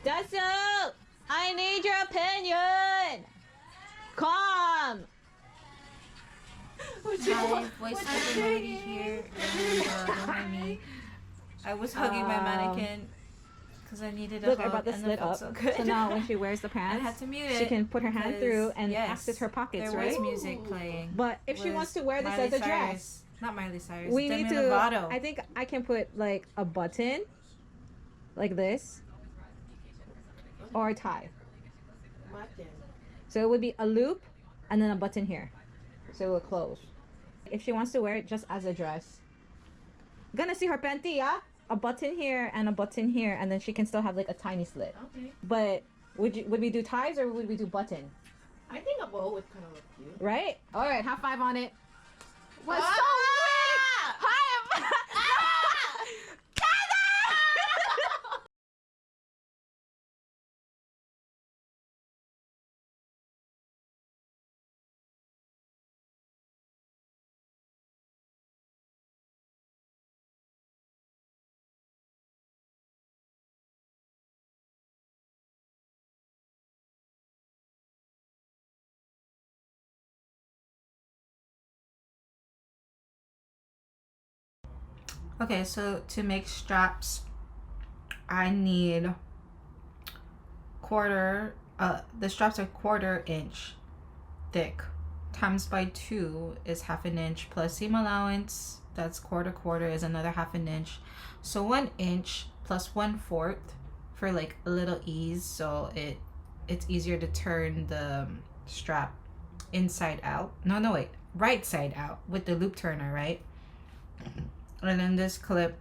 Dasu! I need your opinion! Come! Hi, voice capability here, and don't mind me. I was hugging my mannequin because I needed a Look, hug, I brought the and slit it felt up. so good. So now when she wears the I pants, had to mute it. she can put her hand because, through and yes, access her pockets, there right? was music playing. But if she Was wants to wear this Miley as a Cyrus. dress, Not Miley Cyrus. we Demi need to. Lovato. I think I can put like a button, like this, or a tie. So it would be a loop, and then a button here, so it will close. If she wants to wear it just as a dress, gonna see her panty, yeah? A button here and a button here, and then she can still have like a tiny slit. Okay. But would we do ties or would we do button? I think a bow would kind of look cute. Right? All right, high five on it. What's Ah! so Okay, so to make straps, I need 1/4 the straps are 1/4 inch thick, times by 2 is 1/2 inch, plus seam allowance, that's 1/4 is another 1/2 inch. So 1 inch plus 1/4 for like a little ease, so it's easier to turn the strap inside out. No, wait, right side out with the loop turner, right? And then this clip,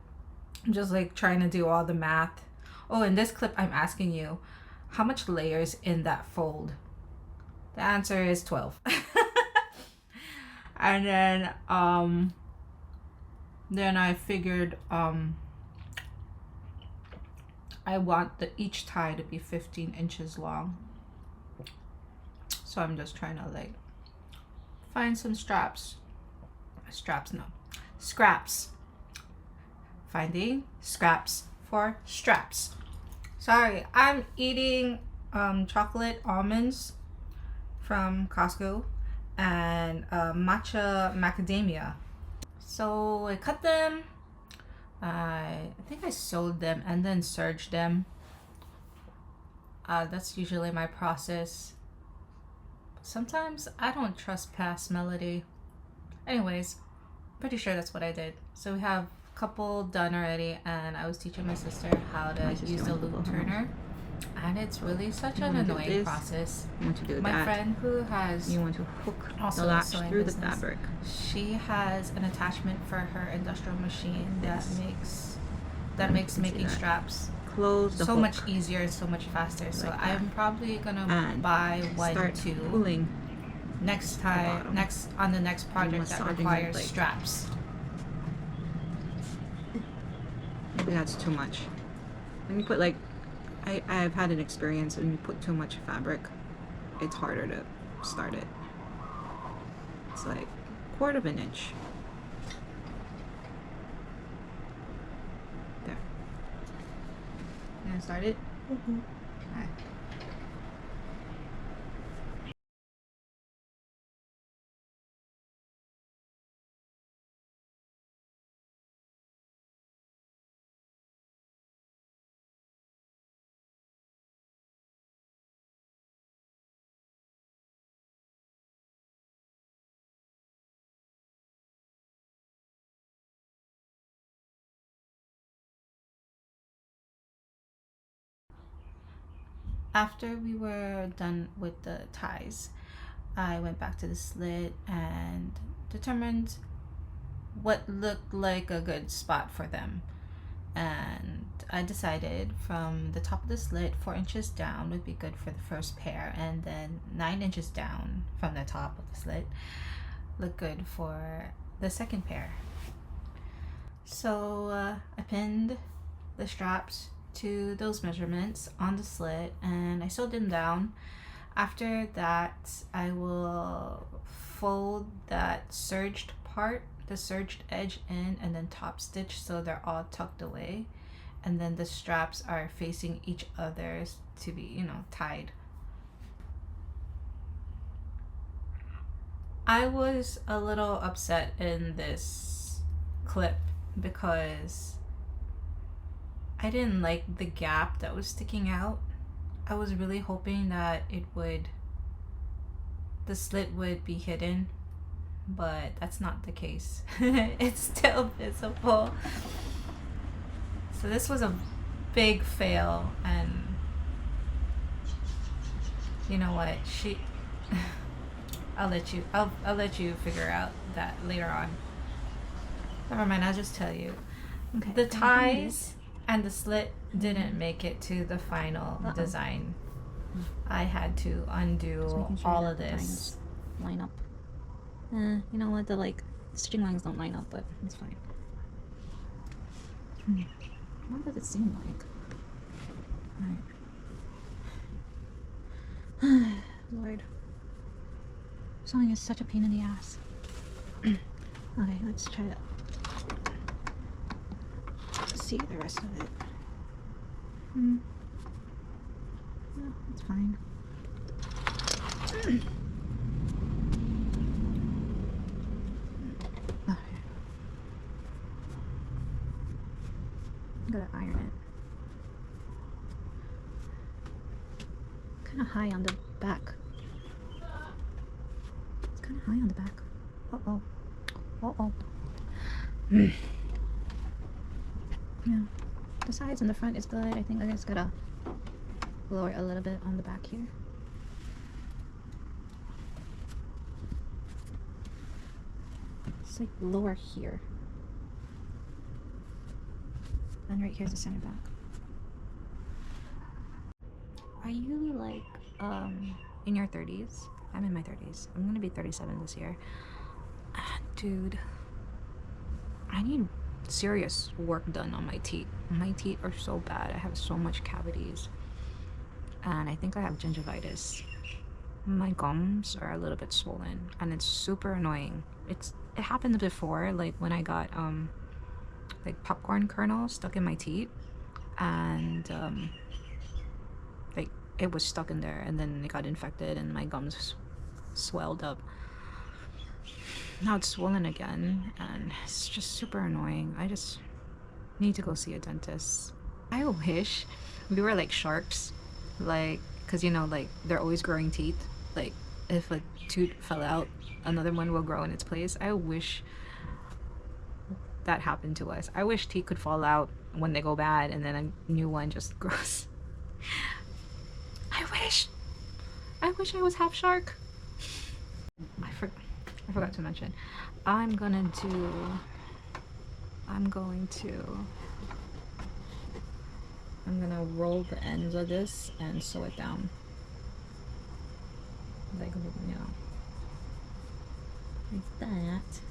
I'm just like trying to do all the math. Oh, in this clip, I'm asking you, how much layers in that fold? The answer is 12. And then I figured I want each tie to be 15 inches long. So I'm just trying to like find some scraps. Finding scraps for straps. Sorry, I'm eating chocolate almonds from Costco and matcha macadamia. So I cut them. I think I sewed them and then serged them. That's usually my process. Sometimes I don't trust past melody. Anyways, pretty sure that's what I did. So we have a couple done already, and I was teaching my sister how to use the loop turner, and it's really such an annoying process. You want to do My that. friend who has You want to hook also the latch sewing through business, the fabric. she has an attachment for her industrial machine that makes making that. Close Close the so hook. much easier and so much faster. So Like I'm probably gonna And buy one start too pulling. next bottom. on the next project that massaging it, requires like- straps. Maybe that's too much. When you put like, I've had an experience when you put too much fabric, it's harder to start it. It's like 1/4 inch. There. You gonna start it? Mm-hmm. Alright. After we were done with the ties, I went back to the slit and determined what looked like a good spot for them. And I decided from the top of the slit, 4 inches down would be good for the first pair, and then 9 inches down from the top of the slit looked good for the second pair. So I pinned the straps to those measurements on the slit and I sewed them down. After that, I will fold that serged part, the serged edge in, and then top stitch so they're all tucked away, and then the straps are facing each other to be, you know, tied. I was a little upset in this clip because I didn't like the gap that was sticking out. I was really hoping that the slit would be hidden, but that's not the case. It's still visible. So this was a big fail, and you know what? I'll let you figure out that later on. Never mind, I'll just tell you. Okay. The ties and the slit didn't make it to the final design. I had to undo all of this. Line up. You know what? The stitching lines don't line up, but it's fine. What does it seem like? Alright. Lord. Sewing is such a pain in the ass. Okay, let's try that. See the rest of it. Yeah, it's fine. Okay. I'm gonna iron it. Kind of high on the back. It's kind of high on the back. Uh-oh. Uh-oh. Yeah. The sides and the front is good. I think I just gotta lower a little bit on the back here. It's like lower here. And right here's the center back. Are you like in your 30s? I'm in my 30s. I'm gonna be 37 this year. Dude, I need serious work done on my teeth. My teeth are so bad. I have so much cavities. And I think I have gingivitis. My gums are a little bit swollen and it's super annoying. It happened before, like when I got like popcorn kernels stuck in my teeth, and like it was stuck in there, and then it got infected and my gums swelled up. Now it's swollen again and it's just super annoying. I just need to go see a dentist. I wish we were like sharks, like, because you know, like they're always growing teeth. Like if a tooth fell out, another one will grow in its place. I wish that happened to us. I wish teeth could fall out when they go bad and then a new one just grows. I wish I was half shark. I forgot to mention, I'm going to roll the ends of this and sew it down, like, you know, like that.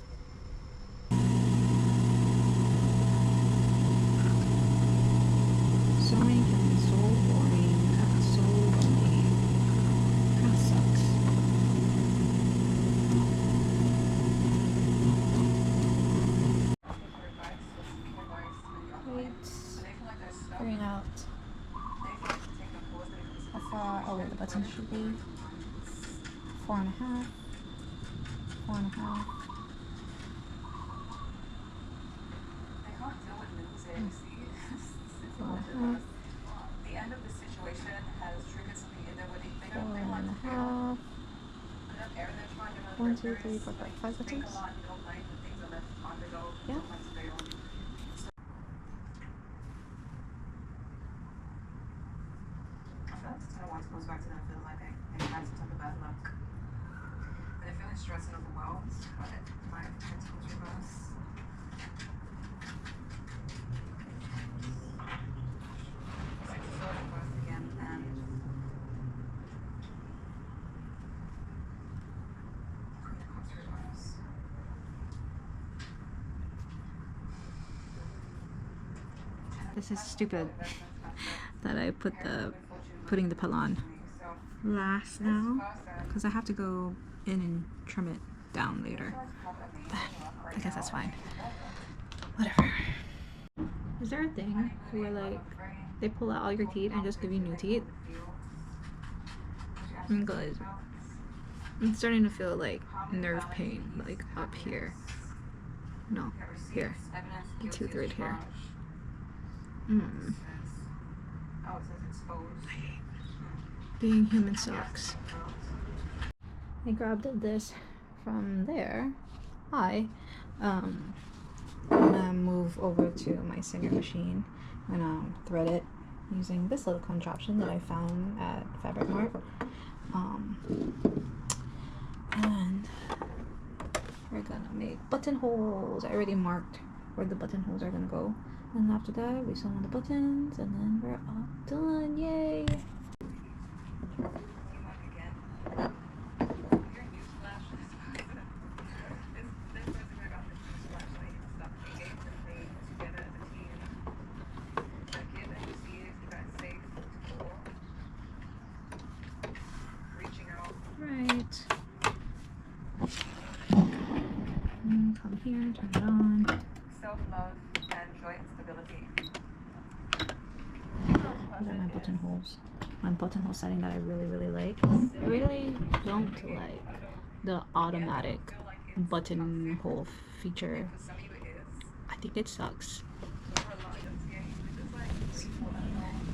Sewing can be so boring and so lonely. Kind of sucks. Figuring out how far away the button should be. 4.5. 4.5. The end of the situation has triggered something in there where they think 4.5. 1, 2, 3, 4, 5. 5 buttons. Yeah. Goes back to that feeling like I had some type of bad luck. They're feeling stressed and overwhelmed, but my principles reverse. Six of Swords reversed again, and Queen of Cups reverse. This is stupid that I putting the palaka last now, because I have to go in and trim it down later. I guess that's fine. Whatever. Is there a thing where like they pull out all your teeth and just give you new teeth? Because I'm starting to feel like nerve pain, like up here. No, here. The tooth right here. Being human sucks. I grabbed this from there. I'm gonna move over to my Singer machine. I'm gonna thread it using this little contraption that I found at Fabric Mart. And we're gonna make buttonholes. I already marked where the buttonholes are gonna go. And after that, we sew on the buttons, and then we're all done. Yay! Right. Come here, turn it on. Self-love and joint stability. These are my buttonholes. My buttonhole setting that I really like. I really don't like the automatic buttonhole feature. I think it sucks.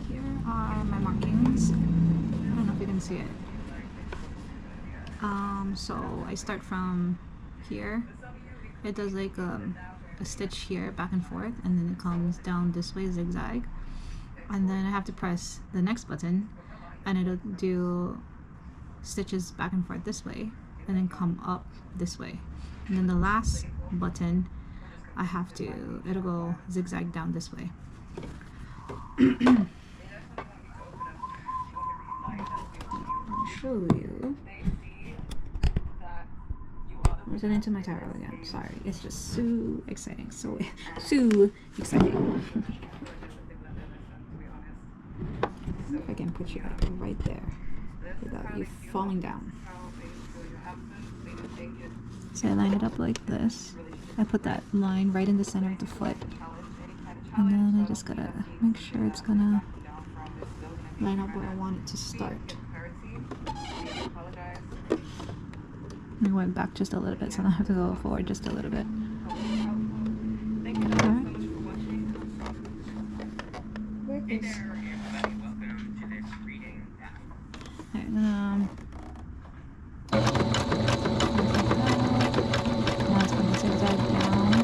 Here are my markings. I don't know if you can see it. So I start from here. It does like a stitch here back and forth, and then it comes down this way, zigzag, and then I have to press the next button and it'll do stitches back and forth this way and then come up this way, and then the last button I have to, it'll go zigzag down this way. I'll show you. I'm turning into my tarot again. Sorry, it's just so exciting. So exciting. If I can put you like right there without you falling down. So I line it up like this. I put that line right in the center of the foot. And then I just gotta make sure it's gonna line up where I want it to start. I went back just a little bit, so I have to go forward just a little bit. Alright. Now it's going to zigzag down.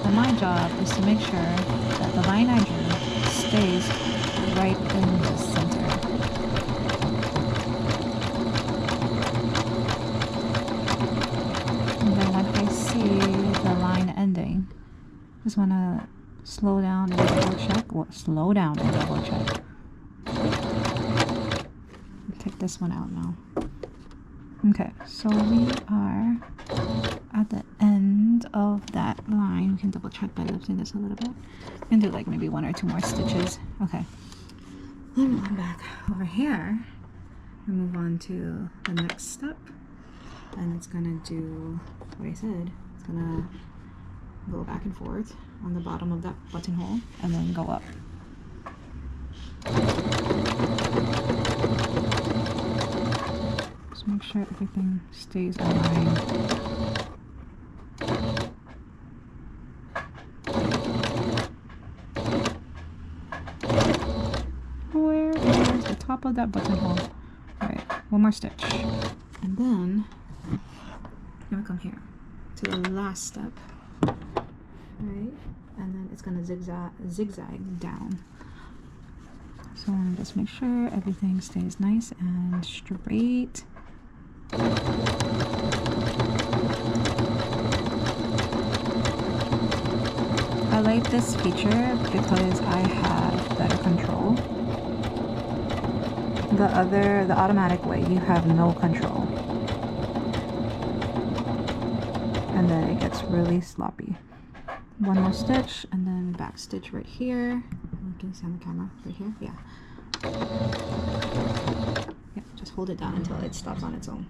And my job is to make sure that the line I drew stays right in the center. Just want to slow down and double check. Well, slow down and double check. Take this one out now. Okay, so we are at the end of that line. We can double check by lifting this a little bit. We can do like maybe 1 or 2 more stitches. Okay. Then I'm back over here and move on to the next step. And it's gonna do what I said. It's gonna go back and forth on the bottom of that buttonhole and then go up. Just make sure everything stays aligned. Where is the top of that buttonhole? Alright, 1 more stitch. And then I'm gonna come here to the last step. Right, and then it's gonna zigzag down. So I'm gonna just make sure everything stays nice and straight. I like this feature because I have better control. The automatic way, you have no control. And then it gets really sloppy. 1 more stitch and then back stitch right here. You can see on the camera right here. Yeah. Yep, just hold it down until it stops on its own.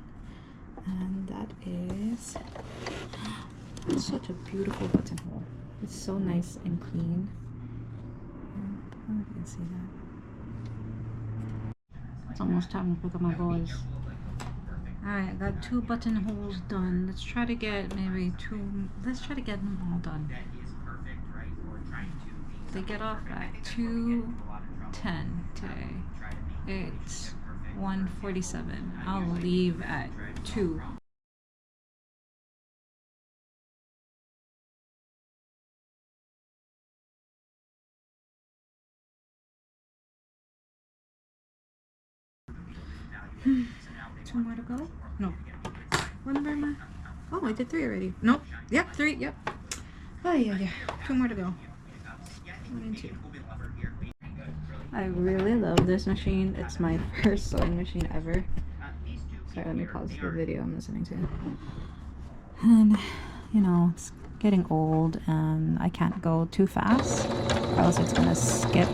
And that is such a beautiful buttonhole. It's so nice and clean. I don't know if you can see that. It's almost time to pick up my boys. Alright, I got 2 buttonholes done. Let's try to get maybe 2. Let's try to get them all done. They get off at 2:10 today. It's 1:47. I'll leave at 2. Two more to go? No. What number am I? Oh, I did 3 already. Nope. Yep, 3. Yep. Oh, yeah. 2 more to go. 1 and 2. I really love this machine. It's my first sewing machine ever. Sorry, let me pause the video I'm listening to. And, you know, it's getting old and I can't go too fast or else it's gonna skip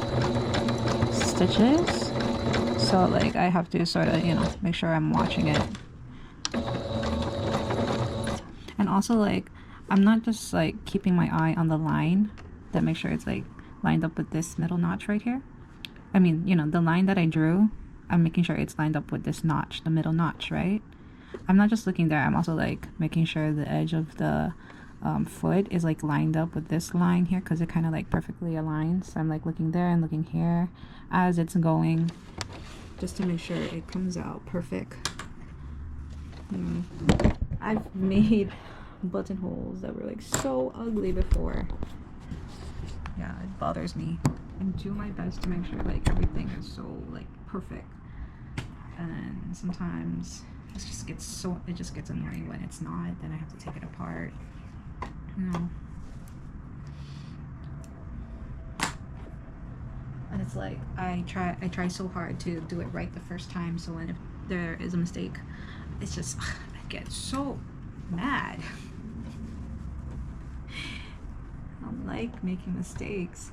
stitches. So, like, I have to sort of, you know, make sure I'm watching it. And also, like, I'm not just, like, keeping my eye on the line that makes sure it's, like, lined up with this middle notch right here. I mean, you know, the line that I drew, I'm making sure it's lined up with this notch, the middle notch, right? I'm not just looking there, I'm also, like, making sure the edge of the foot is, like, lined up with this line here because it kind of, like, perfectly aligns. So I'm, like, looking there and looking here as it's going. just to make sure it comes out perfect. I've made buttonholes that were like so ugly before. Yeah, it bothers me. I do my best to make sure like everything is so like perfect, and sometimes it just gets annoying when it's not. Then I have to take it apart, you know. And it's like I try so hard to do it right the first time, so when if there is a mistake, it's just I get so mad. I don't like making mistakes.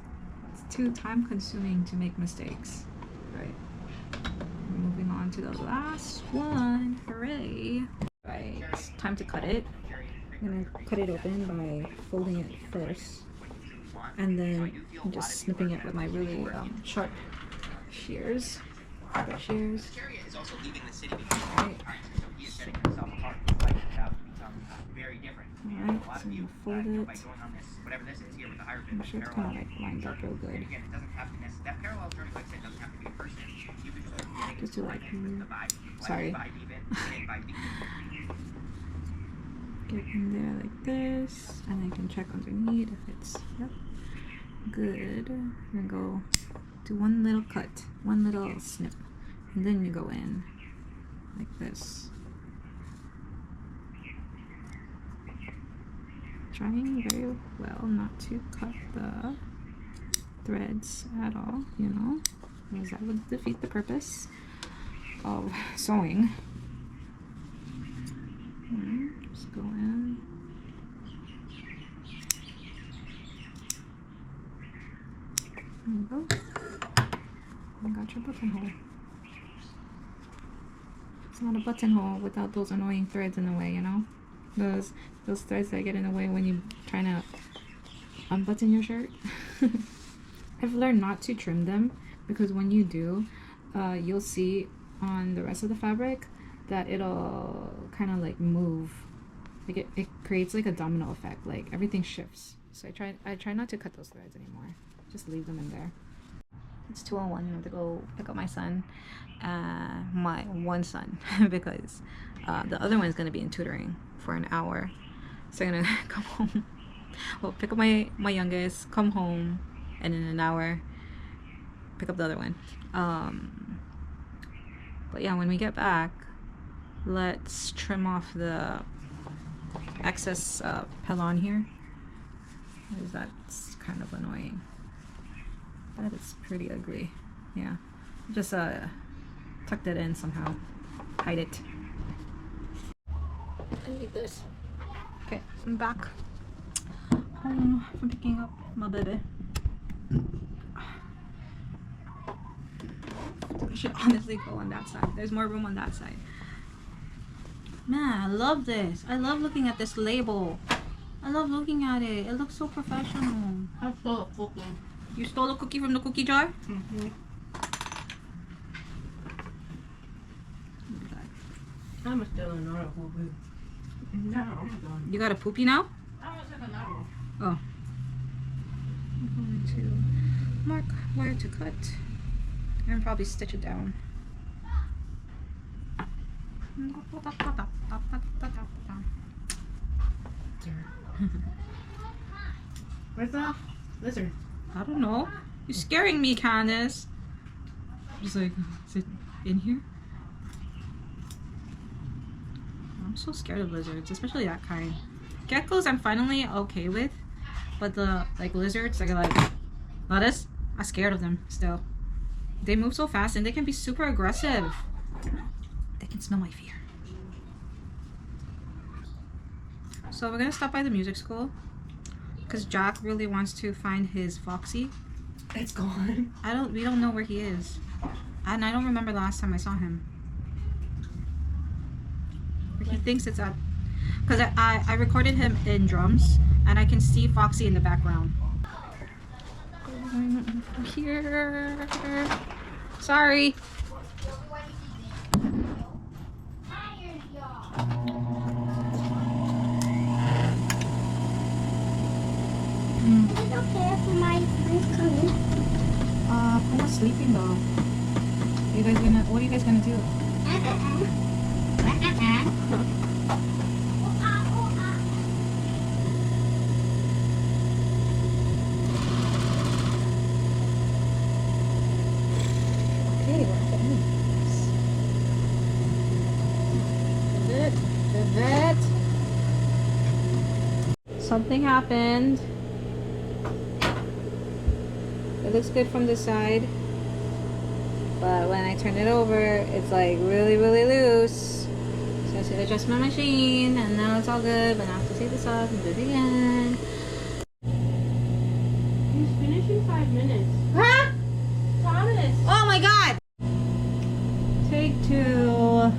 It's too time consuming to make mistakes. Right. Moving on to the last one. Hooray. Right. It's time to cut it. I'm gonna cut it open by folding it first, and then just snipping it with my really sharp shears. Shears. Right. Alright, so you fold it. Make sure it's kind of like lined up real good. Just do like, sorry. Get in there like this, and then you can check underneath if it's good. And go do one little cut, one little snip, and then you go in like this. Trying very well not to cut the threads at all, you know, because that would defeat the purpose of sewing. Just go in. There you go. You got your buttonhole. It's not a buttonhole without those annoying threads in the way, you know? Those threads that get in the way when you're trying to unbutton your shirt. I've learned not to trim them, because when you do, you'll see on the rest of the fabric that it'll kind of like move. Like it creates like a domino effect, like everything shifts. So I try not to cut those threads anymore. Just leave them in there. It's 2:01. I have to go pick up my son, my one son, because the other one is going to be in tutoring for an hour. So I'm gonna come home, well, pick up my youngest, come home, and in an hour pick up the other one. But yeah, when we get back, let's trim off the excess pelon here, because that's kind of annoying. That is pretty ugly. Yeah, just tucked it in somehow, hide it. I need this. Okay, I'm back home from picking up my baby. I should honestly go on that side. There's more room on that side. Man, I love this. I love looking at this label. I love looking at it. It looks so professional. I stole a cookie. You stole a cookie from the cookie jar? Mm-hmm. I'm still another cookie. No, I'm done. You got a poopy now? I'm gonna take another one. Oh. I'm going to mark where to cut and probably stitch it down. Where's the lizard? I don't know. You're scaring me, Candace. Just like, is it in here? I'm so scared of lizards, especially that kind. Geckos I'm finally okay with, but the like lizards, like lettuce, I'm scared of them still. They move so fast and they can be super aggressive. They can smell my fear. So we're gonna stop by the music school because Jack really wants to find his Foxy. It's gone. We don't know where he is, and I don't remember the last time I saw him. He thinks it's at, because I recorded him in drums and I can see Foxy in the background. Here. Sorry. Is it okay for my friends coming? I'm not sleeping though. What are you guys gonna do? Okay, we're almost. Pivot. Something happened. It looks good from the side, but when I turn it over, it's like really, really loose. So I have to adjust my machine, and now it's all good, but now I have to take this off and do it again. He's finishing 5 minutes. Huh? Thomas! Oh my god! Take 2.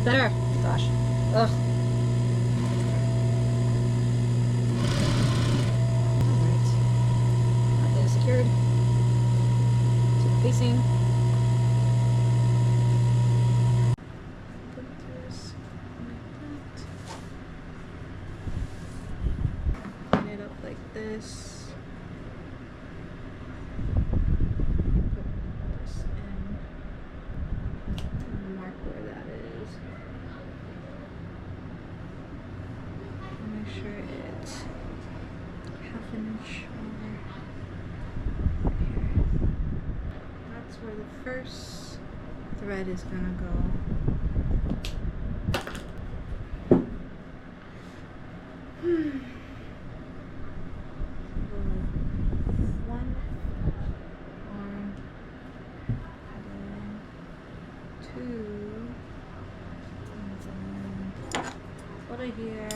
Better. Gosh. Ugh. Alright. Got this secured. To the facing. Put this like that. Line it up like this. Put this in. And mark where that is. Make sure it's half an inch over here. That's where the first thread is gonna go. One arm, and then 2, and then put it here.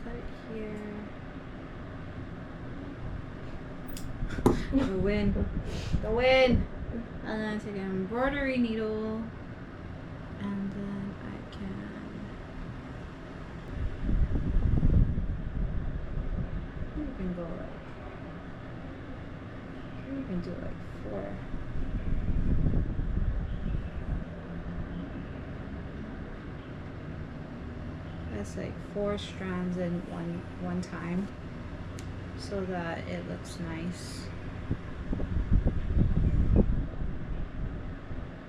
Cut it here. The wind. The wind. And then take an embroidery needle. And then I can you can go like you can do like 4. That's like 4 strands in one time, so that it looks nice.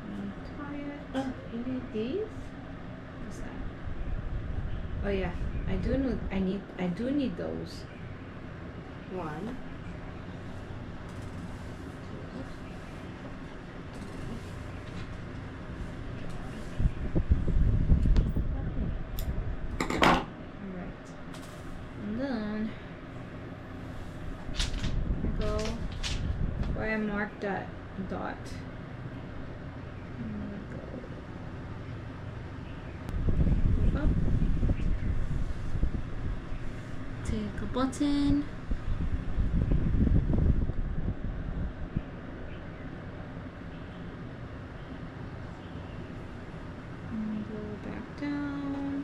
And tie it. You need these? What's that? Oh yeah, I do need those. 1. Alright. And then I go where I marked that dot. And I go up. Take a button. And go back down.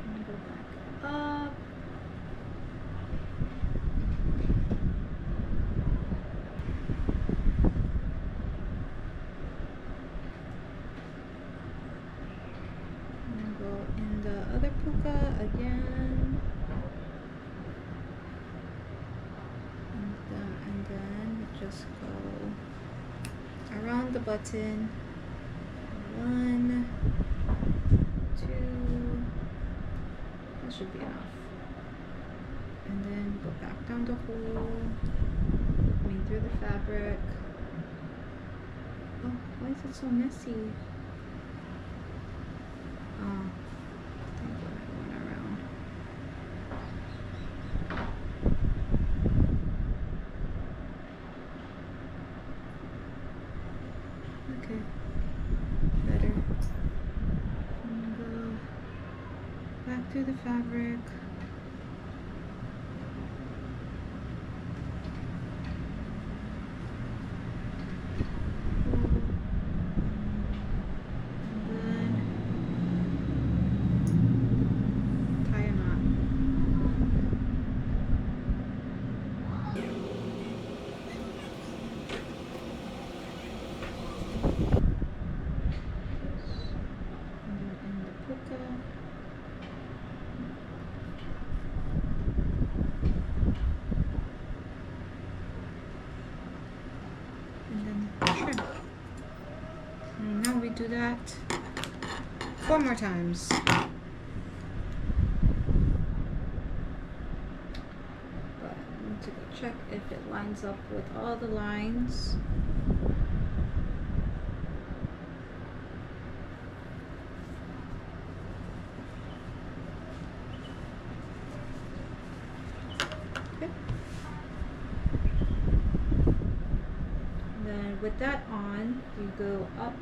And go back up. And go in the other puka again. And then just go around the button. 1, 2. That should be enough. And then go back down the hole. Through the fabric. Oh, why is it so messy? Oh, I think I went around. Okay, better. And go back through the fabric. do that 4 more times. But I need to go check if it lines up with all the lines. With that on, you go up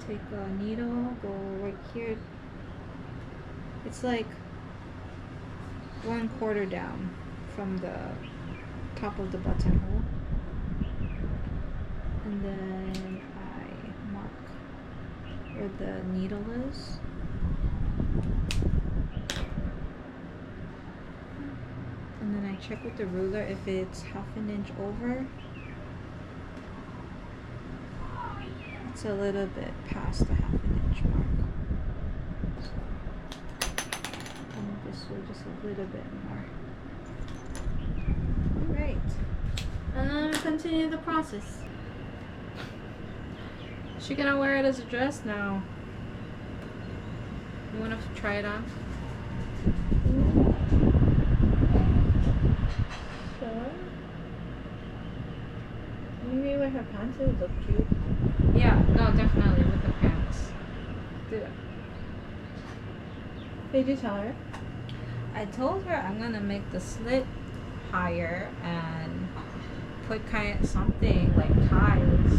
take a needle, go right here. It's like 1/4 down from the top of the buttonhole, and then I mark where the needle is. And then I check with the ruler if it's 1/2 inch over. It's a little bit past the 1/2 inch mark. So, and this way just a little bit more. Alright. Continue the process. Is she gonna wear it as a dress now? You wanna try it on? Maybe with her pants it would look cute. Yeah, no, definitely with the pants. Do it. Did you tell her? I told her I'm gonna make the slit higher and put kind of something like ties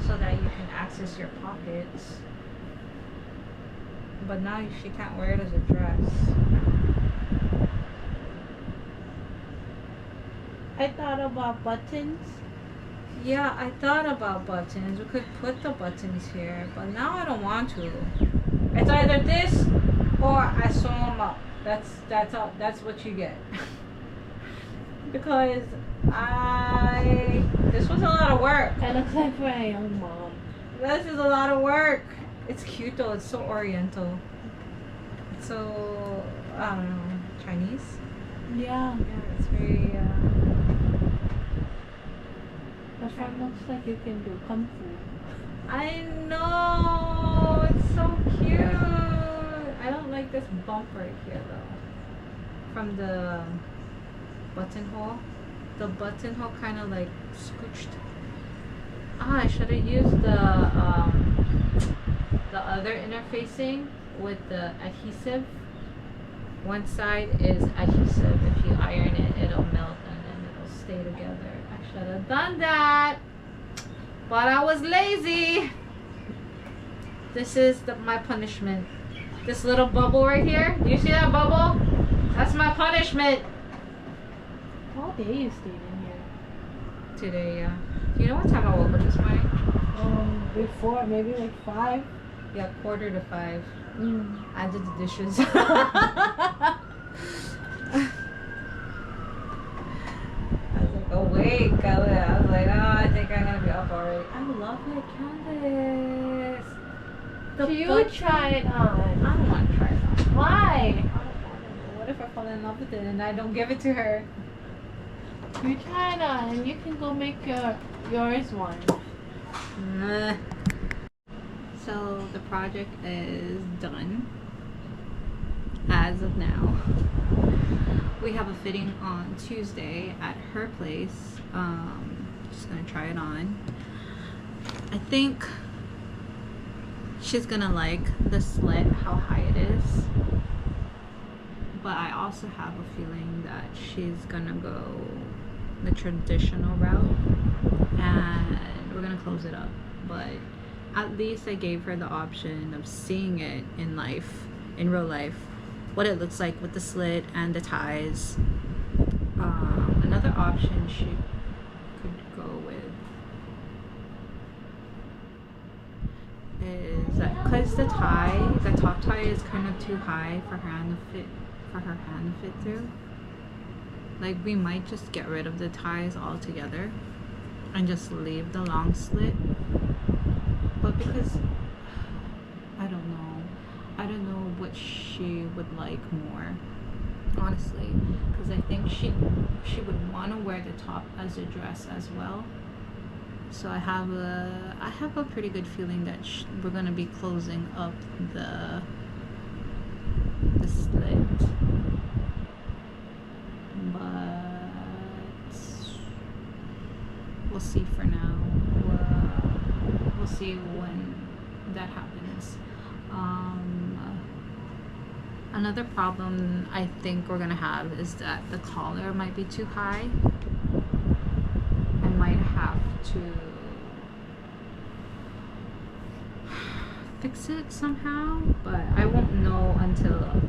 so that you can access your pockets. But now she can't wear it as a dress. I thought about buttons. Yeah, I thought about buttons. We could put the buttons here, but now I don't want to. It's either this or I sew them up. That's what you get. Because this was a lot of work. That looks like for a young mom. This is a lot of work. It's cute though. It's so oriental. It's so, I don't know, Chinese. Yeah. Yeah, it's very. The front looks like you can do kung fu. I know. It's so cute. I don't like this bump right here though. From the buttonhole. The buttonhole kind of like scooched. I should have used the other interfacing with the adhesive. One side is adhesive. If you iron it, it'll melt and then it'll stay together. I should have done that, but I was lazy. This is my punishment. This little bubble right here. Do you see that bubble? That's my punishment. All day you stayed in here. Today, yeah. Do you know what time I woke up this morning? Before, maybe like 5. Yeah, 4:45. I did the dishes. I was like awake. I was like, oh, I think I'm gonna be up already. I love it, Candace. You try it on. I don't want to try it on. Why? I don't know. What if I fall in love with it and I don't give it to her? You try it on and you can go make yours one. Nah. So the project is done as of now. We have a fitting on Tuesday at her place. Just gonna try it on. I think she's gonna like the slit, how high it is. But I also have a feeling that she's gonna go the traditional route and we're gonna close it up. But at least I gave her the option of seeing it in life, in real life, what it looks like with the slit and the ties. Another option she could go with is that because the top tie is kind of too high for her hand to fit through. Like we might just get rid of the ties altogether and just leave the long slit. But because I don't know what she would like more. honestly, because I think she would want to wear the top as a dress as well. So I have a pretty good feeling that we're gonna be closing up the slit, but we'll see for now. We'll see when that happens. Another problem I think we're gonna have is that the collar might be too high. I might have to fix it somehow, but I won't know until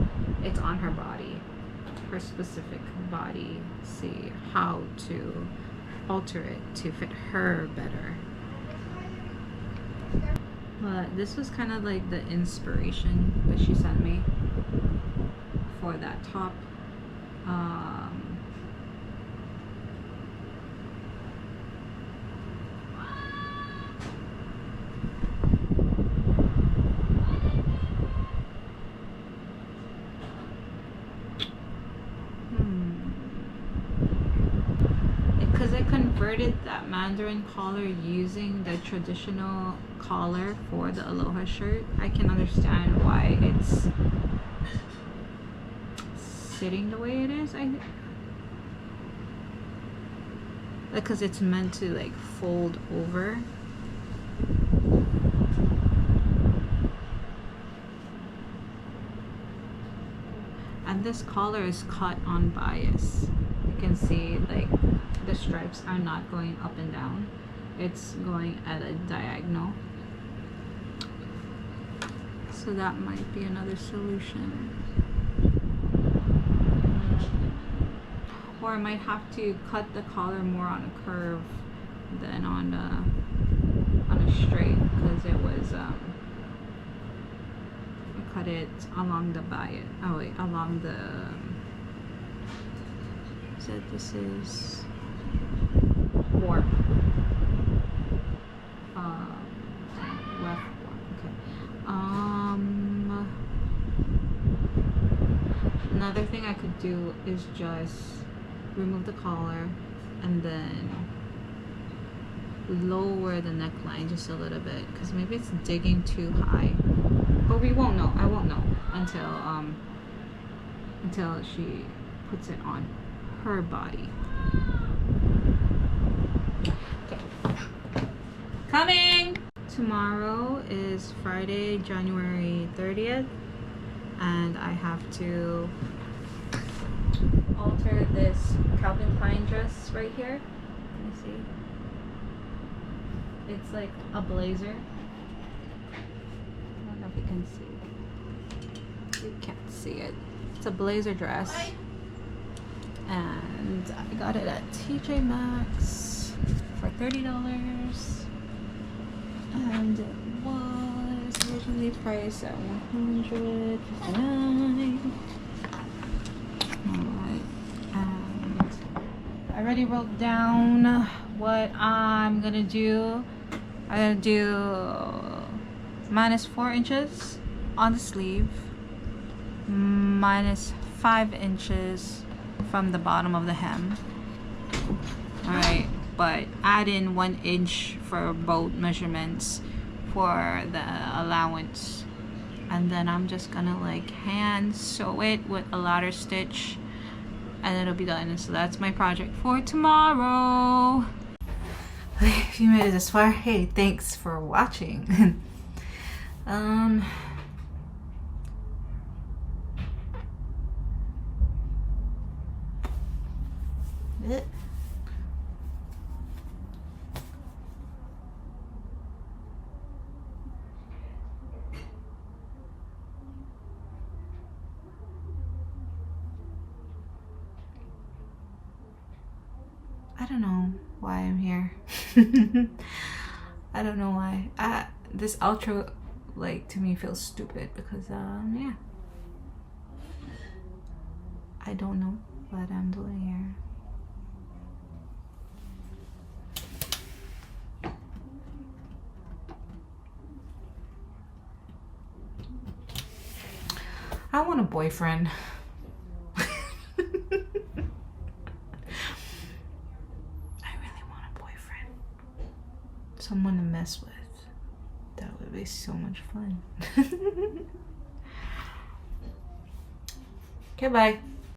it's on her body, her specific body, see how to alter it to fit her better. But this was kind of like the inspiration that she sent me for that top. Because I converted that mandarin collar using the traditional collar for the aloha shirt, I can understand why it's sitting the way it is. I think because it's meant to like fold over. And this collar is cut on bias. You can see like the stripes are not going up and down, it's going at a diagonal. So that might be another solution. Or I might have to cut the collar more on a curve than on a straight, because it was I cut it along the bias. Oh wait, along the. So this is warp. Left warp. Okay. Another thing I could do is just remove the collar and then lower the neckline just a little bit, because maybe it's digging too high. But we won't know. I won't know until she puts it on her body. Okay. Coming! Tomorrow is Friday, January 30th, and I have to alter this Calvin Klein dress right here. Let me see. It's like a blazer. I don't know if you can see. You can't see it. It's a blazer dress. And I got it at TJ Maxx for $30. And it was originally priced at $159. Alright. And I already wrote down what I'm gonna do. I'm gonna do minus 4 inches on the sleeve, minus 5 inches from the bottom of the hem. Alright, but add in 1 inch for both measurements for the allowance. And then I'm just gonna like hand sew it with a ladder stitch, and it'll be done. And so that's my project for tomorrow. If you made it this far, hey, thanks for watching. I don't know why I'm here. I don't know why. This outro, like, to me feels stupid because, yeah. I don't know what I'm doing here. I want a boyfriend. someone to mess with. That would be so much fun. Okay, bye.